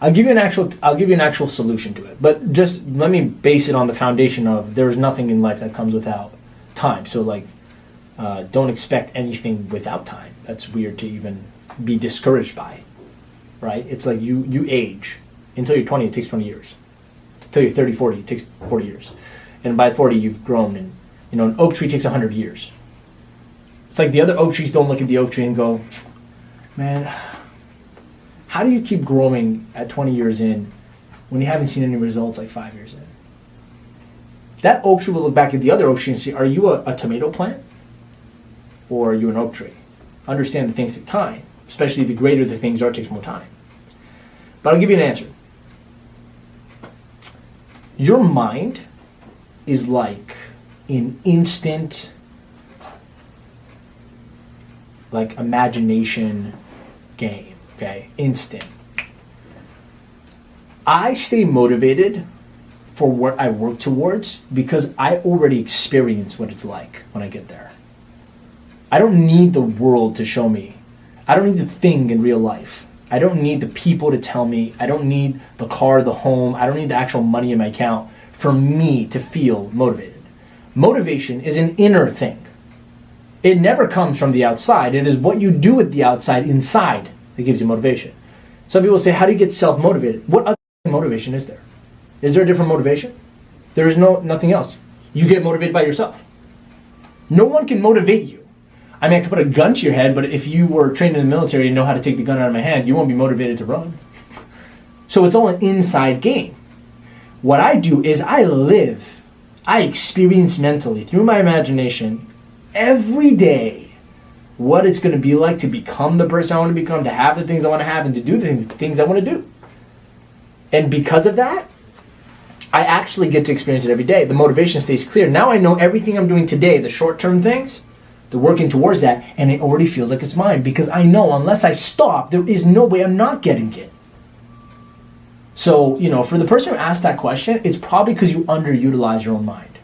I'll give you an actual solution to it. But just let me base it on the foundation of there is nothing in life that comes without time. So don't expect anything without time. That's weird to even be discouraged by. Right? It's you age. Until you're 20, it takes 20 years. Until you're 30, 40, it takes 40 years. And by 40, you've grown. And an oak tree takes 100 years. It's like the other oak trees don't look at the oak tree and go, man, how do you keep growing at 20 years in when you haven't seen any results like 5 years in? That oak tree will look back at the other oak tree and say, are you a tomato plant? Or are you an oak tree? Understand that things take time, especially the greater the things are, it takes more time. But I'll give you an answer. Your mind is like an instant, like imagination game, okay? Instant. I stay motivated for what I work towards because I already experience what it's like when I get there. I don't need the world to show me. I don't need the thing in real life. I don't need the people to tell me. I don't need the car, the home. I don't need the actual money in my account for me to feel motivated. Motivation is an inner thing. It never comes from the outside. It is what you do with the outside inside that gives you motivation. Some people say, how do you get self-motivated? What other motivation is there? Is there a different motivation? There is nothing else. You get motivated by yourself. No one can motivate you. I mean, I could put a gun to your head, but if you were trained in the military and know how to take the gun out of my hand, you won't be motivated to run. So it's all an inside game. What I do is I experience mentally, through my imagination, every day, what it's going to be like to become the person I want to become, to have the things I want to have, and to do the things I want to do. And because of that, I actually get to experience it every day. The motivation stays clear. Now I know everything I'm doing today, the short-term things, the working towards that, and it already feels like it's mine because I know unless I stop, there is no way I'm not getting it. So, for the person who asked that question, it's probably because you underutilize your own mind.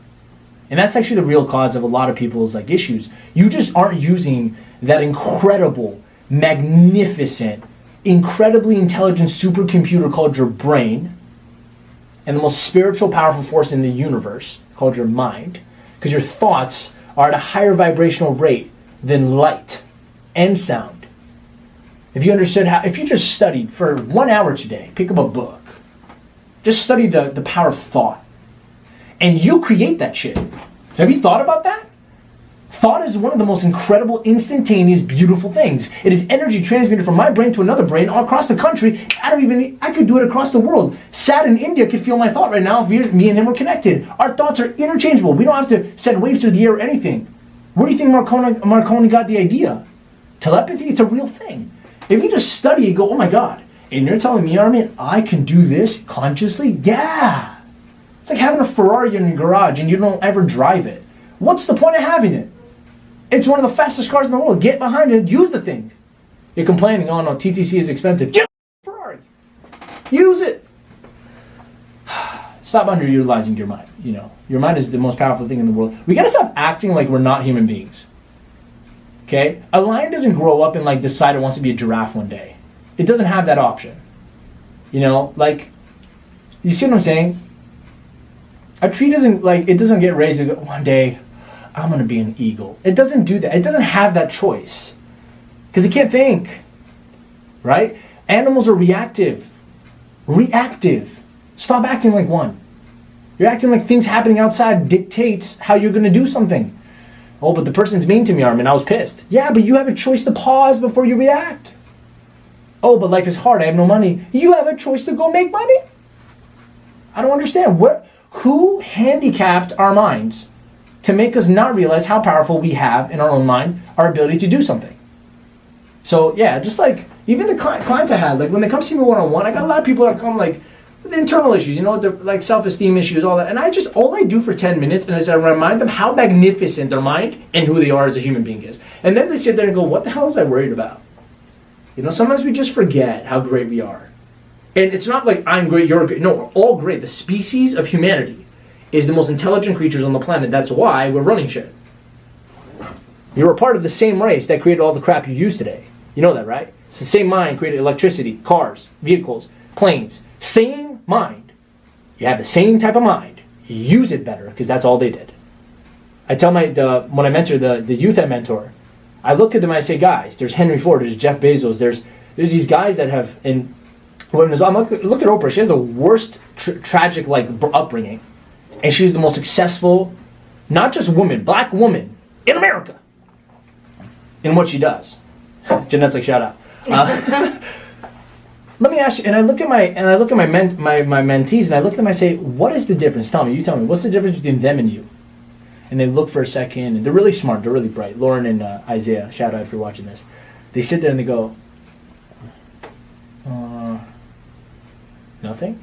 And that's actually the real cause of a lot of people's issues. You just aren't using that incredible, magnificent, incredibly intelligent supercomputer called your brain and the most spiritual, powerful force in the universe called your mind, because your thoughts are at a higher vibrational rate than light and sound. If you just studied for 1 hour today, pick up a book, just study the power of thought, and you create that shit. Have you thought about that? Thought is one of the most incredible, instantaneous, beautiful things. It is energy transmitted from my brain to another brain all across the country. I could do it across the world. Sad in India could feel my thought right now if me and him were connected. Our thoughts are interchangeable. We don't have to send waves through the air or anything. Where do you think Marconi got the idea? Telepathy, it's a real thing. If you just study and go, oh my God, and you're telling me, Armin, I can do this consciously? Yeah. It's like having a Ferrari in your garage and you don't ever drive it. What's the point of having it? It's one of the fastest cars in the world. Get behind it, use the thing. You're complaining, oh no, TTC is expensive. Get a Ferrari. Use it. Stop underutilizing your mind. Your mind is the most powerful thing in the world. We gotta stop acting like we're not human beings. Okay? A lion doesn't grow up and decide it wants to be a giraffe one day. It doesn't have that option. You see what I'm saying? A tree doesn't get raised and go, one day, I'm going to be an eagle. It doesn't do that. It doesn't have that choice. Because it can't think. Right? Animals are reactive. Stop acting like one. You're acting like things happening outside dictates how you're going to do something. Oh, but the person's mean to me, Armin. I was pissed. Yeah, but you have a choice to pause before you react. Oh, but life is hard. I have no money. You have a choice to go make money. I don't understand. Who handicapped our minds to make us not realize how powerful we have in our own mind, our ability to do something? So yeah, just even the clients I had, when they come see me one-on-one, I got a lot of people that come with internal issues, they're self-esteem issues, all that. And all I do for 10 minutes is I remind them how magnificent their mind and who they are as a human being is. And then they sit there and go, what the hell was I worried about? Sometimes we just forget how great we are. And it's not like I'm great, you're great. No, we're all great. The species of humanity is the most intelligent creatures on the planet. That's why we're running shit. You're a part of the same race that created all the crap you use today. You know that, right? It's the same mind created electricity, cars, vehicles, planes. Same mind. You have the same type of mind. You use it better because that's all they did. I tell when I mentor the youth I mentor, I look at them and I say, guys, there's Henry Ford, there's Jeff Bezos, there's these guys that have, and look at Oprah, she has the worst tragic upbringing, and she's the most successful, not just woman, black woman in America. in what she does. Jeanette's like, shout out. Let me ask you, and I look at my mentees, and I look at them, I say, what is the difference? You tell me, what's the difference between them and you? And they look for a second, and they're really smart, they're really bright. Lauren and Isaiah, shout out if you're watching this. They sit there and they go, nothing?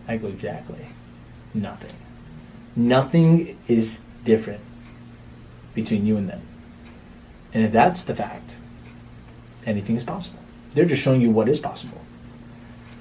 I go, exactly. Nothing. Nothing is different between you and them. And if that's the fact, anything is possible. They're just showing you what is possible.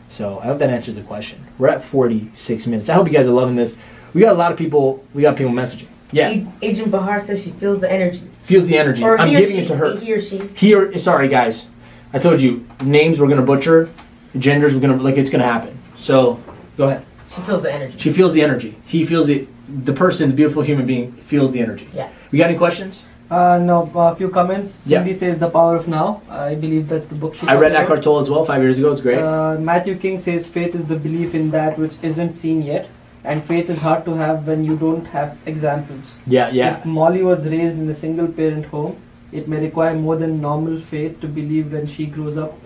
So I hope that answers the question. We're at 46 minutes. I hope you guys are loving this. We got a lot of people, messaging. Yeah. Agent Bahar says she feels the energy. Feels the energy. Or I'm giving it to her. He or she. Sorry guys. I told you, names we're going to butcher, genders we're going to, it's going to happen. So, go ahead. She feels the energy. She feels the energy. He feels it. The person, the beautiful human being, feels the energy. Yeah. We got any questions? No, a few comments. Cindy Yeah. says The Power of Now. I believe that's the book she I read Eckhart Tolle as well 5 years ago. It's great. Matthew King says faith is the belief in that which isn't seen yet, and faith is hard to have when you don't have examples. Yeah. If Molly was raised in a single parent home, it may require more than normal faith to believe when she grows up.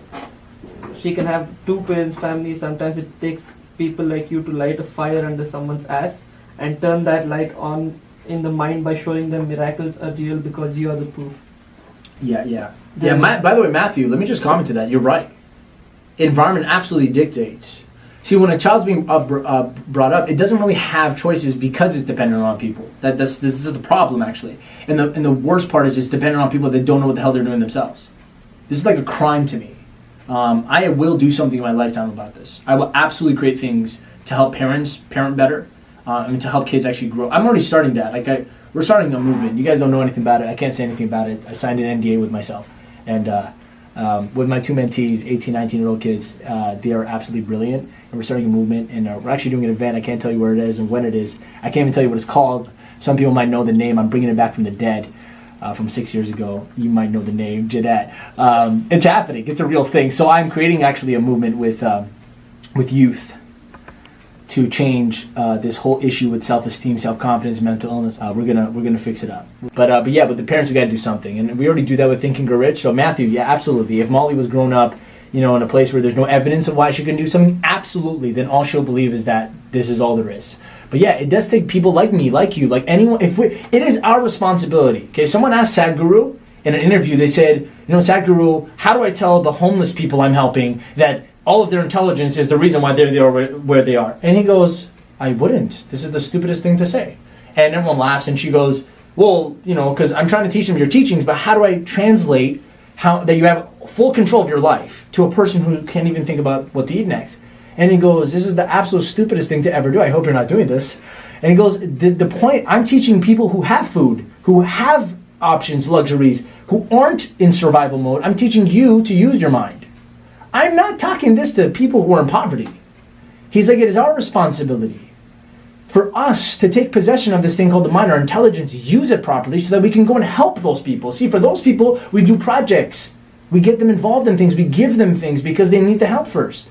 She can have two parents family. Sometimes it takes people like you to light a fire under someone's ass and turn that light on in the mind by showing them miracles are real because you are the proof. Yeah. By the way, Matthew, let me just comment to that. You're right. Environment absolutely dictates. See, when a child's being brought up, it doesn't really have choices because it's dependent on people. This is the problem, actually. And the worst part is it's dependent on people that don't know what the hell they're doing themselves. This is like a crime to me. I will do something in my lifetime about this. I will absolutely create things to help parents parent better. To help kids actually grow. I'm already starting that. We're starting a movement. You guys don't know anything about it. I can't say anything about it. I signed an NDA with myself. And with my two mentees, 18, 19-year-old kids, they are absolutely brilliant. And we're starting a movement. And we're actually doing an event. I can't tell you where it is and when it is. I can't even tell you what it's called. Some people might know the name. I'm bringing it back from the dead from 6 years ago. You might know the name, Jeanette. It's happening. It's a real thing. So I'm creating actually a movement with youth to change this whole issue with self-esteem, self-confidence, mental illness. We're gonna fix it up. But the parents, we got to do something, and we already do that with Think and Grow Rich. So Matthew, yeah, absolutely. If Molly was grown up, in a place where there's no evidence of why she can do something, absolutely, then all she'll believe is that this is all there is. But yeah, it does take people like me, like you, like anyone. It is our responsibility. Okay, someone asked Sadhguru in an interview. They said, Sadhguru, how do I tell the homeless people I'm helping that all of their intelligence is the reason why they're there where they are? And he goes, I wouldn't. This is the stupidest thing to say. And everyone laughs, and she goes, well, because I'm trying to teach them your teachings, but how do I translate how that you have full control of your life to a person who can't even think about what to eat next? And he goes, this is the absolute stupidest thing to ever do. I hope you're not doing this. And he goes, the point, I'm teaching people who have food, who have options, luxuries, who aren't in survival mode. I'm teaching you to use your mind. I'm not talking this to people who are in poverty. He's like, it is our responsibility for us to take possession of this thing called the mind, our intelligence, use it properly so that we can go and help those people. See, for those people, we do projects. We get them involved in things. We give them things because they need the help first.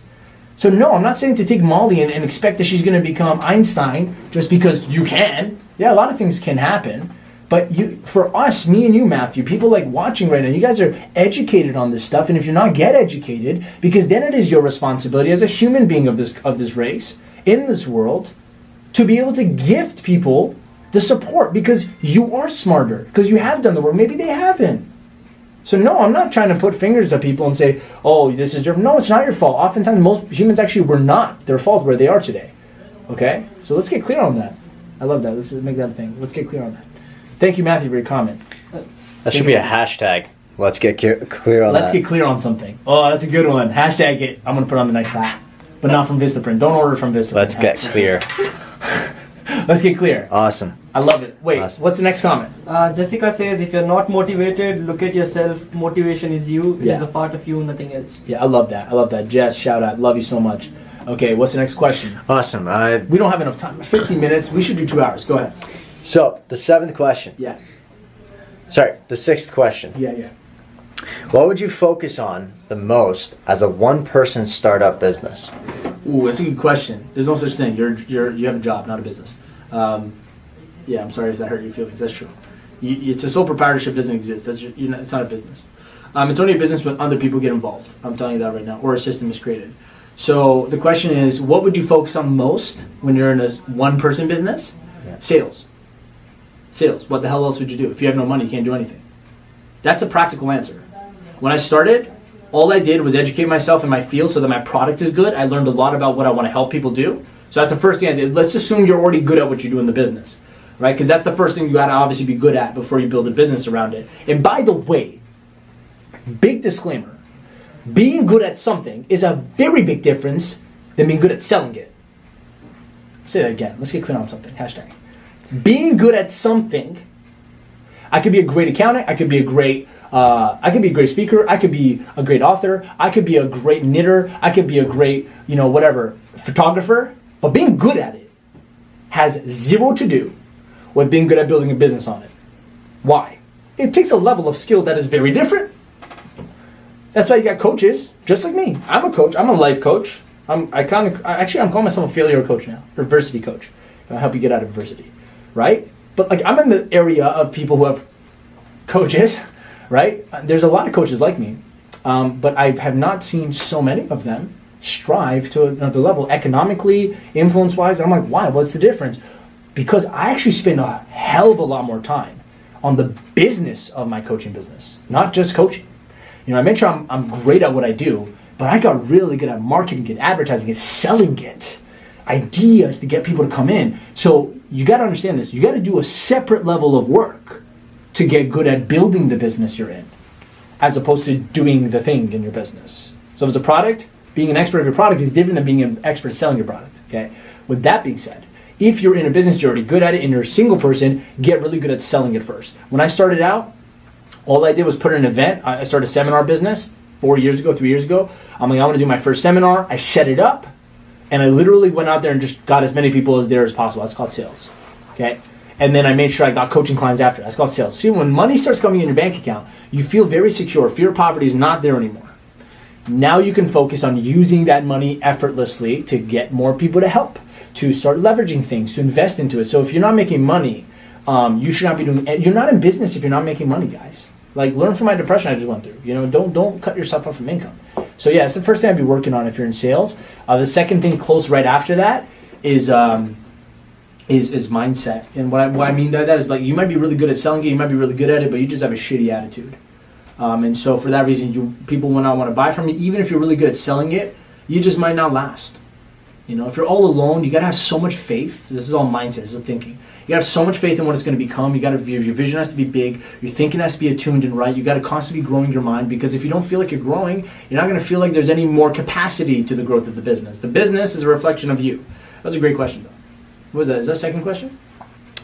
So no, I'm not saying to take Molly and expect that she's going to become Einstein just because you can. Yeah, a lot of things can happen. But for us, me and you, Matthew, people like watching right now, you guys are educated on this stuff. And if you're not, get educated, because then it is your responsibility as a human being of this race, in this world, to be able to gift people the support, because you are smarter, because you have done the work. Maybe they haven't. So no, I'm not trying to put fingers at people and say, oh, this is your... No, it's not your fault. Oftentimes, most humans actually were not their fault where they are today. Okay? So let's get clear on that. I love that. Let's make that a thing. Let's get clear on that. Thank you, Matthew, for your comment. That should be a hashtag. Let's get clear on that. Let's get clear on something. Oh, that's a good one. Hashtag it. I'm going to put it on the next hat. But not from Vistaprint. Don't order from Vistaprint. Let's get clear. Let's get clear. Awesome. I love it. Wait, awesome. What's the next comment? Jessica says, if you're not motivated, look at yourself. Motivation is you. It is a part of you, nothing else. Yeah, I love that. I love that. Jess, shout out. Love you so much. Okay, what's the next question? Awesome. We don't have enough time. 15 minutes. We should do 2 hours. Go ahead. So, the 7th question. Yeah. Sorry, the 6th question. Yeah. What would you focus on the most as a one-person startup business? Ooh, that's a good question. There's no such thing. You have a job, not a business. Yeah, I'm sorry if that hurt your feelings. That's true. It's a sole proprietorship doesn't exist. It's not a business. It's only a business when other people get involved. I'm telling you that right now, or a system is created. So the question is, what would you focus on most when you're in a one-person business? Yeah. Sales. What the hell else would you do? If you have no money, you can't do anything. That's a practical answer. When I started, all I did was educate myself in my field so that my product is good. I learned a lot about what I want to help people do. So that's the first thing I did. Let's assume you're already good at what you do in the business, right? Because that's the first thing you got to obviously be good at before you build a business around it. And by the way, big disclaimer, being good at something is a very big difference than being good at selling it. Say that again. Let's get clear on something. Hashtag. Being good at something, I could be a great accountant, I could be a great speaker, I could be a great author, I could be a great knitter, I could be a great, photographer, but being good at it has zero to do with being good at building a business on it. Why? It takes a level of skill that is very different. That's why you got coaches, just like me. I'm a coach, I'm a life coach. I'm calling myself a failure coach now, adversity coach. I'll help you get out of adversity, right? But I'm in the area of people who have coaches, right? There's a lot of coaches like me, but I have not seen so many of them strive to another level economically, influence-wise. And I'm like, why? What's the difference? Because I actually spend a hell of a lot more time on the business of my coaching business, not just coaching. I mentioned I'm great at what I do, but I got really good at marketing it, advertising it, selling it, ideas to get people to come in. So you got to understand this. You got to do a separate level of work to get good at building the business you're in, as opposed to doing the thing in your business. So if it's a product, being an expert of your product is different than being an expert at selling your product. Okay. With that being said, if you're in a business, you're already good at it, and you're a single person, get really good at selling it first. When I started out, all I did was put in an event. I started a seminar business 3 years ago. I'm like, I want to do my first seminar. I set it up, and I literally went out there and just got as many people there as possible. That's called sales. Okay. And then I made sure I got coaching clients after. That's called sales. See, when money starts coming in your bank account, you feel very secure. Fear of poverty is not there anymore. Now you can focus on using that money effortlessly to get more people to help, to start leveraging things, to invest into it. So if you're not making money, you should not be doing. You're not in business if you're not making money, guys. Learn from my depression I just went through. Don't cut yourself off from income. So yeah, it's the first thing I'd be working on if you're in sales. The second thing close right after that is mindset. And what I mean by that is you might be really good at selling it, you might be really good at it, but you just have a shitty attitude. And so for that reason, people will not want to buy from you. Even if you're really good at selling it, you just might not last. If you're all alone, you got to have so much faith. This is all mindset, this is thinking. You got to have so much faith in what it's going to become. Your vision has to be big. Your thinking has to be attuned and right. You got to constantly be growing your mind, because if you don't feel like you're growing, you're not going to feel like there's any more capacity to the growth of the business. The business is a reflection of you. That was a great question, though. What was that? Is that a second question?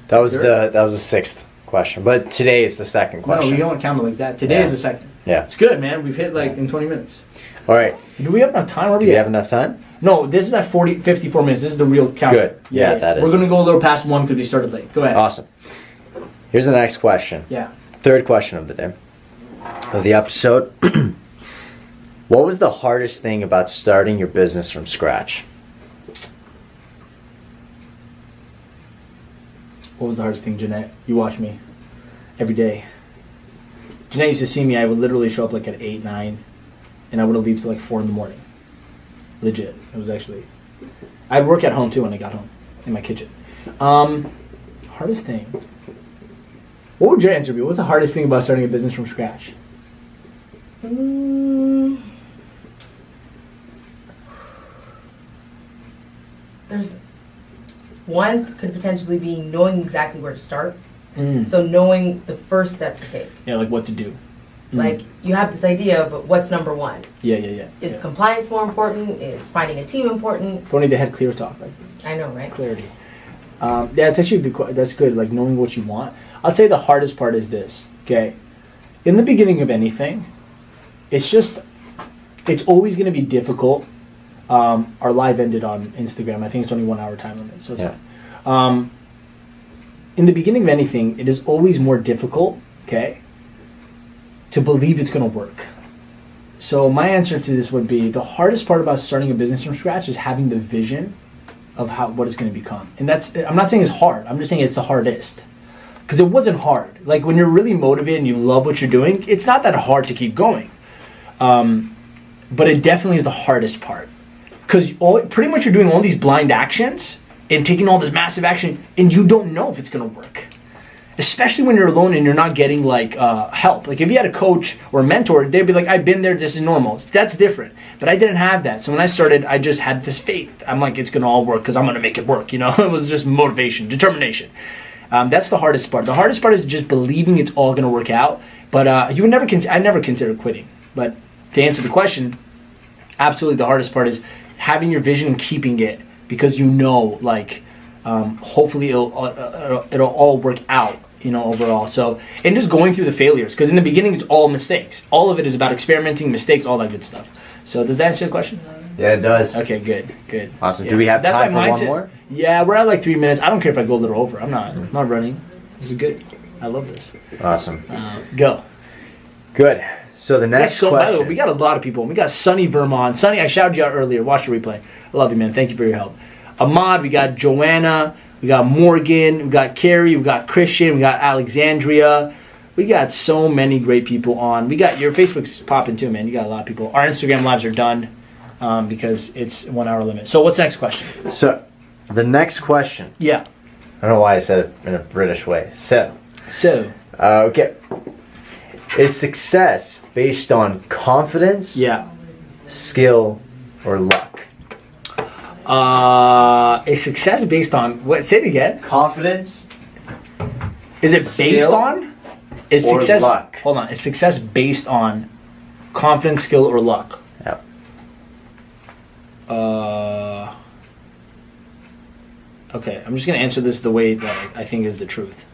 That was the sixth question, but today is the second question. No, we don't count it like that. Today is the second. Yeah. It's good, man. We've hit in 20 minutes. All right. Do we have enough time? Do we have enough time? No, this is at 54 minutes. This is the real count. Good. Yeah, that is. We're going to go a little past 1 because we started late. Go ahead. Awesome. Here's the next question. Yeah. Third question of the day, of the episode. What was the hardest thing about starting your business from scratch? What was the hardest thing, Jeanette? You watch me every day. Jeanette used to see me. I would literally show up at 8, 9, and I would leave till 4 in the morning. Legit. It was actually... I'd work at home too when I got home, in my kitchen. Hardest thing. What would your answer be? What's the hardest thing about starting a business from scratch? There's one could potentially be knowing exactly where to start. So knowing the first step to take. Yeah, what to do. You have this idea, but what's number one? Yeah. Is compliance more important? Is finding a team important? If only they had CLEARTALK. I know, right? Clarity. Yeah, it's actually a good. That's good. Knowing what you want. I'll say the hardest part is this. Okay, in the beginning of anything, it's always going to be difficult. Our live ended on Instagram. I think it's only 1 hour time limit, so it's fine. In the beginning of anything, it is always more difficult. Okay. To believe it's going to work. So my answer to this would be the hardest part about starting a business from scratch is having the vision of what it's going to become. And I'm not saying it's hard. I'm just saying it's the hardest. because it wasn't hard. Like when you're really motivated and you love what you're doing, it's not that hard to keep going. But it definitely is the hardest part, because pretty much you're doing all these blind actions and taking all this massive action, and you don't know if it's gonna work. Especially when you're alone and you're not getting like help. Like if you had a coach or a mentor, they'd be like, I've been there, this is normal. That's different. But I didn't have that. So when I started, I just had this faith. I'm like, it's gonna all work because I'm gonna make it work. You know, it was just motivation, determination. That's the hardest part. The hardest part is just believing it's all gonna work out. But I never consider quitting. But to answer the question, absolutely the hardest part is having your vision and keeping it, because you know, like, hopefully it'll all work out. You know, overall. So, and just going through the failures, because in the beginning it's all mistakes. All of it is about experimenting, mistakes, all that good stuff. So does that answer the question? Yeah, it does. Okay, good. Awesome. Yeah. Do we have That's time for mindset. one more? Yeah, we're at like 3 minutes. I don't care if I go a little over. I'm not running. This is good. I love this. Awesome. Go. Good. So the next By the question. way, we got a lot of people. We got Sonny Vermont. Sonny, I shouted you out earlier. Watch the replay. I love you, man. Thank you for your help. Ahmad, we got Joanna. We got Morgan, we got Carrie, we got Christian, we got Alexandria. We got so many great people on. We got your Facebook's popping too, man. You got a lot of people. Our Instagram lives are done because it's 1 hour limit. So what's the next question? So the next question. Yeah. I don't know why I said it in a British way. So. Okay. Is success based on confidence? Yeah. Skill or luck? Is success based on what? Say it again. Confidence. Is it based Skill on? Is or success? luck? Hold on. Is success based on confidence, skill, or luck? Yep. Okay. I'm just gonna answer this the way that I think is the truth.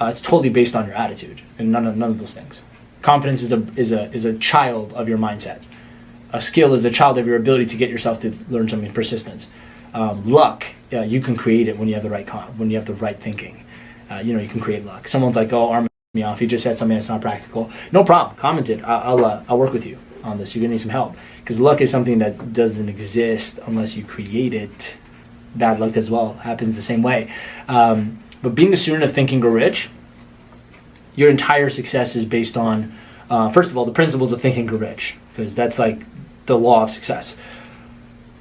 It's totally based on your attitude, and none of those things. Confidence is a child of your mindset. A skill is a child of your ability to get yourself to learn something, persistence. Luck, you can create it when you have the right when you have the right thinking. You know, you can create luck. Someone's like, "Oh, Armin, me off. He just said something that's not practical." No problem. Comment it. I'll work with you on this. You're gonna need some help, because luck is something that doesn't exist unless you create it. Bad luck as well happens the same way. But being a student of Think and Grow Rich, your entire success is based on, first of all, the principles of Think and Grow Rich, because that's like the law of success.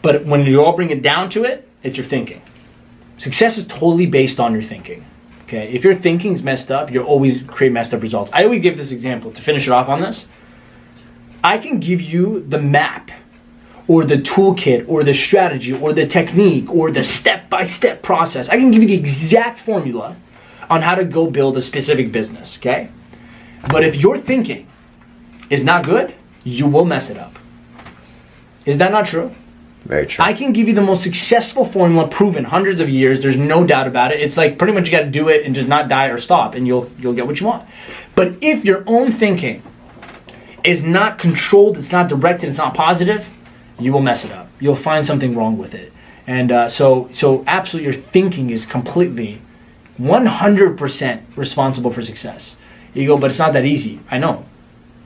But when you all bring it down to it, it's your thinking. Success is totally based on your thinking. Okay, if your thinking's messed up, you'll always create messed up results. I always give this example to finish it off on this. I can give you the map, or the toolkit, or the strategy, or the technique, or the step-by-step process. I can give you the exact formula on how to go build a specific business, okay? But if your thinking is not good, you will mess it up. Is that not true? Very true. I can give you the most successful formula, proven hundreds of years. There's no doubt about it. It's like pretty much you got to do it and just not die or stop, and you'll get what you want. But if your own thinking is not controlled, it's not directed, it's not positive, you will mess it up. You'll find something wrong with it. And so absolutely, your thinking is completely 100% responsible for success. You go, but it's not that easy. I know.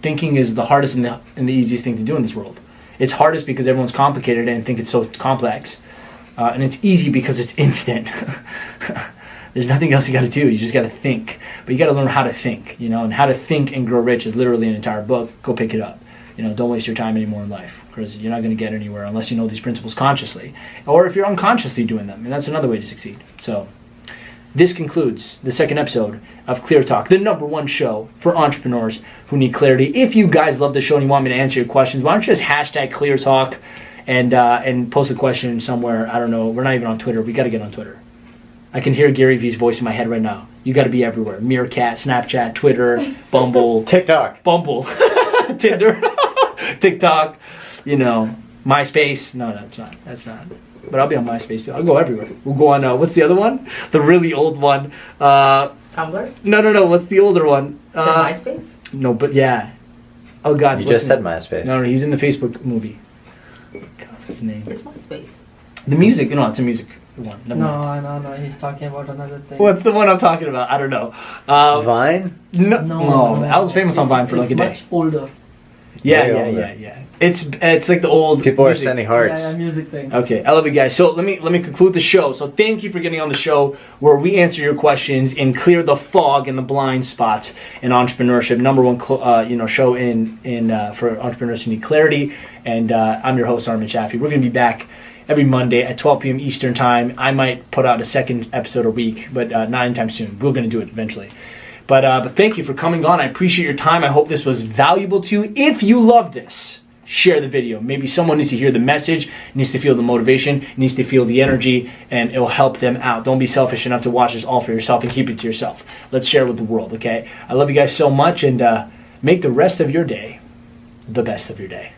Thinking is the hardest and the easiest thing to do in this world. It's hardest because everyone's complicated and think it's so complex. And it's easy because it's instant. There's nothing else you got to do. You just got to think. But you got to learn how to think, you know, and how to think and grow rich is literally an entire book. Go pick it up. You know, don't waste your time anymore in life, because you're not going to get anywhere unless you know these principles consciously, or if you're unconsciously doing them. And that's another way to succeed. So this concludes the second episode of Clear Talk, the #1 show for entrepreneurs who need clarity. If you guys love the show and you want me to answer your questions, why don't you just hashtag Clear Talk and post a question somewhere. I don't know. We're not even on Twitter. We got to get on Twitter. I can hear Gary Vee's voice in my head right now. You got to be everywhere. Meerkat, Snapchat, Twitter, Bumble, TikTok, Bumble, Tinder, TikTok, you know, MySpace. No, that's not. That's not. But I'll be on MySpace too. I'll go everywhere. We'll go on, what's the other one? The really old one. Tumblr? No. What's the older one? MySpace? No, but yeah. Oh, God. You just said MySpace. No, he's in the Facebook movie. God, what's his name? It's MySpace. The music. No, it's a music one. Never mind. No. He's talking about another thing. What's the one I'm talking about? I don't know. Vine? No. I was famous on Vine for like a day. Much older. Yeah, Way yeah, older. yeah. It's like the old People are music. sending hearts. Yeah, music thing. Okay, I love you guys. So let me conclude the show. So thank you for getting on the show where we answer your questions and clear the fog and the blind spots in entrepreneurship. Number one, show in for entrepreneurs who need clarity. And I'm your host, Armin Shafee. We're gonna be back every Monday at 12 p.m. Eastern time. I might put out a second episode a week, but not anytime soon. We're gonna do it eventually. But thank you for coming on. I appreciate your time. I hope this was valuable to you. If you love this, share the video. Maybe someone needs to hear the message, needs to feel the motivation, needs to feel the energy, and it'll help them out. Don't be selfish enough to watch this all for yourself and keep it to yourself. Let's share it with the world, okay? I love you guys so much, and make the rest of your day the best of your day.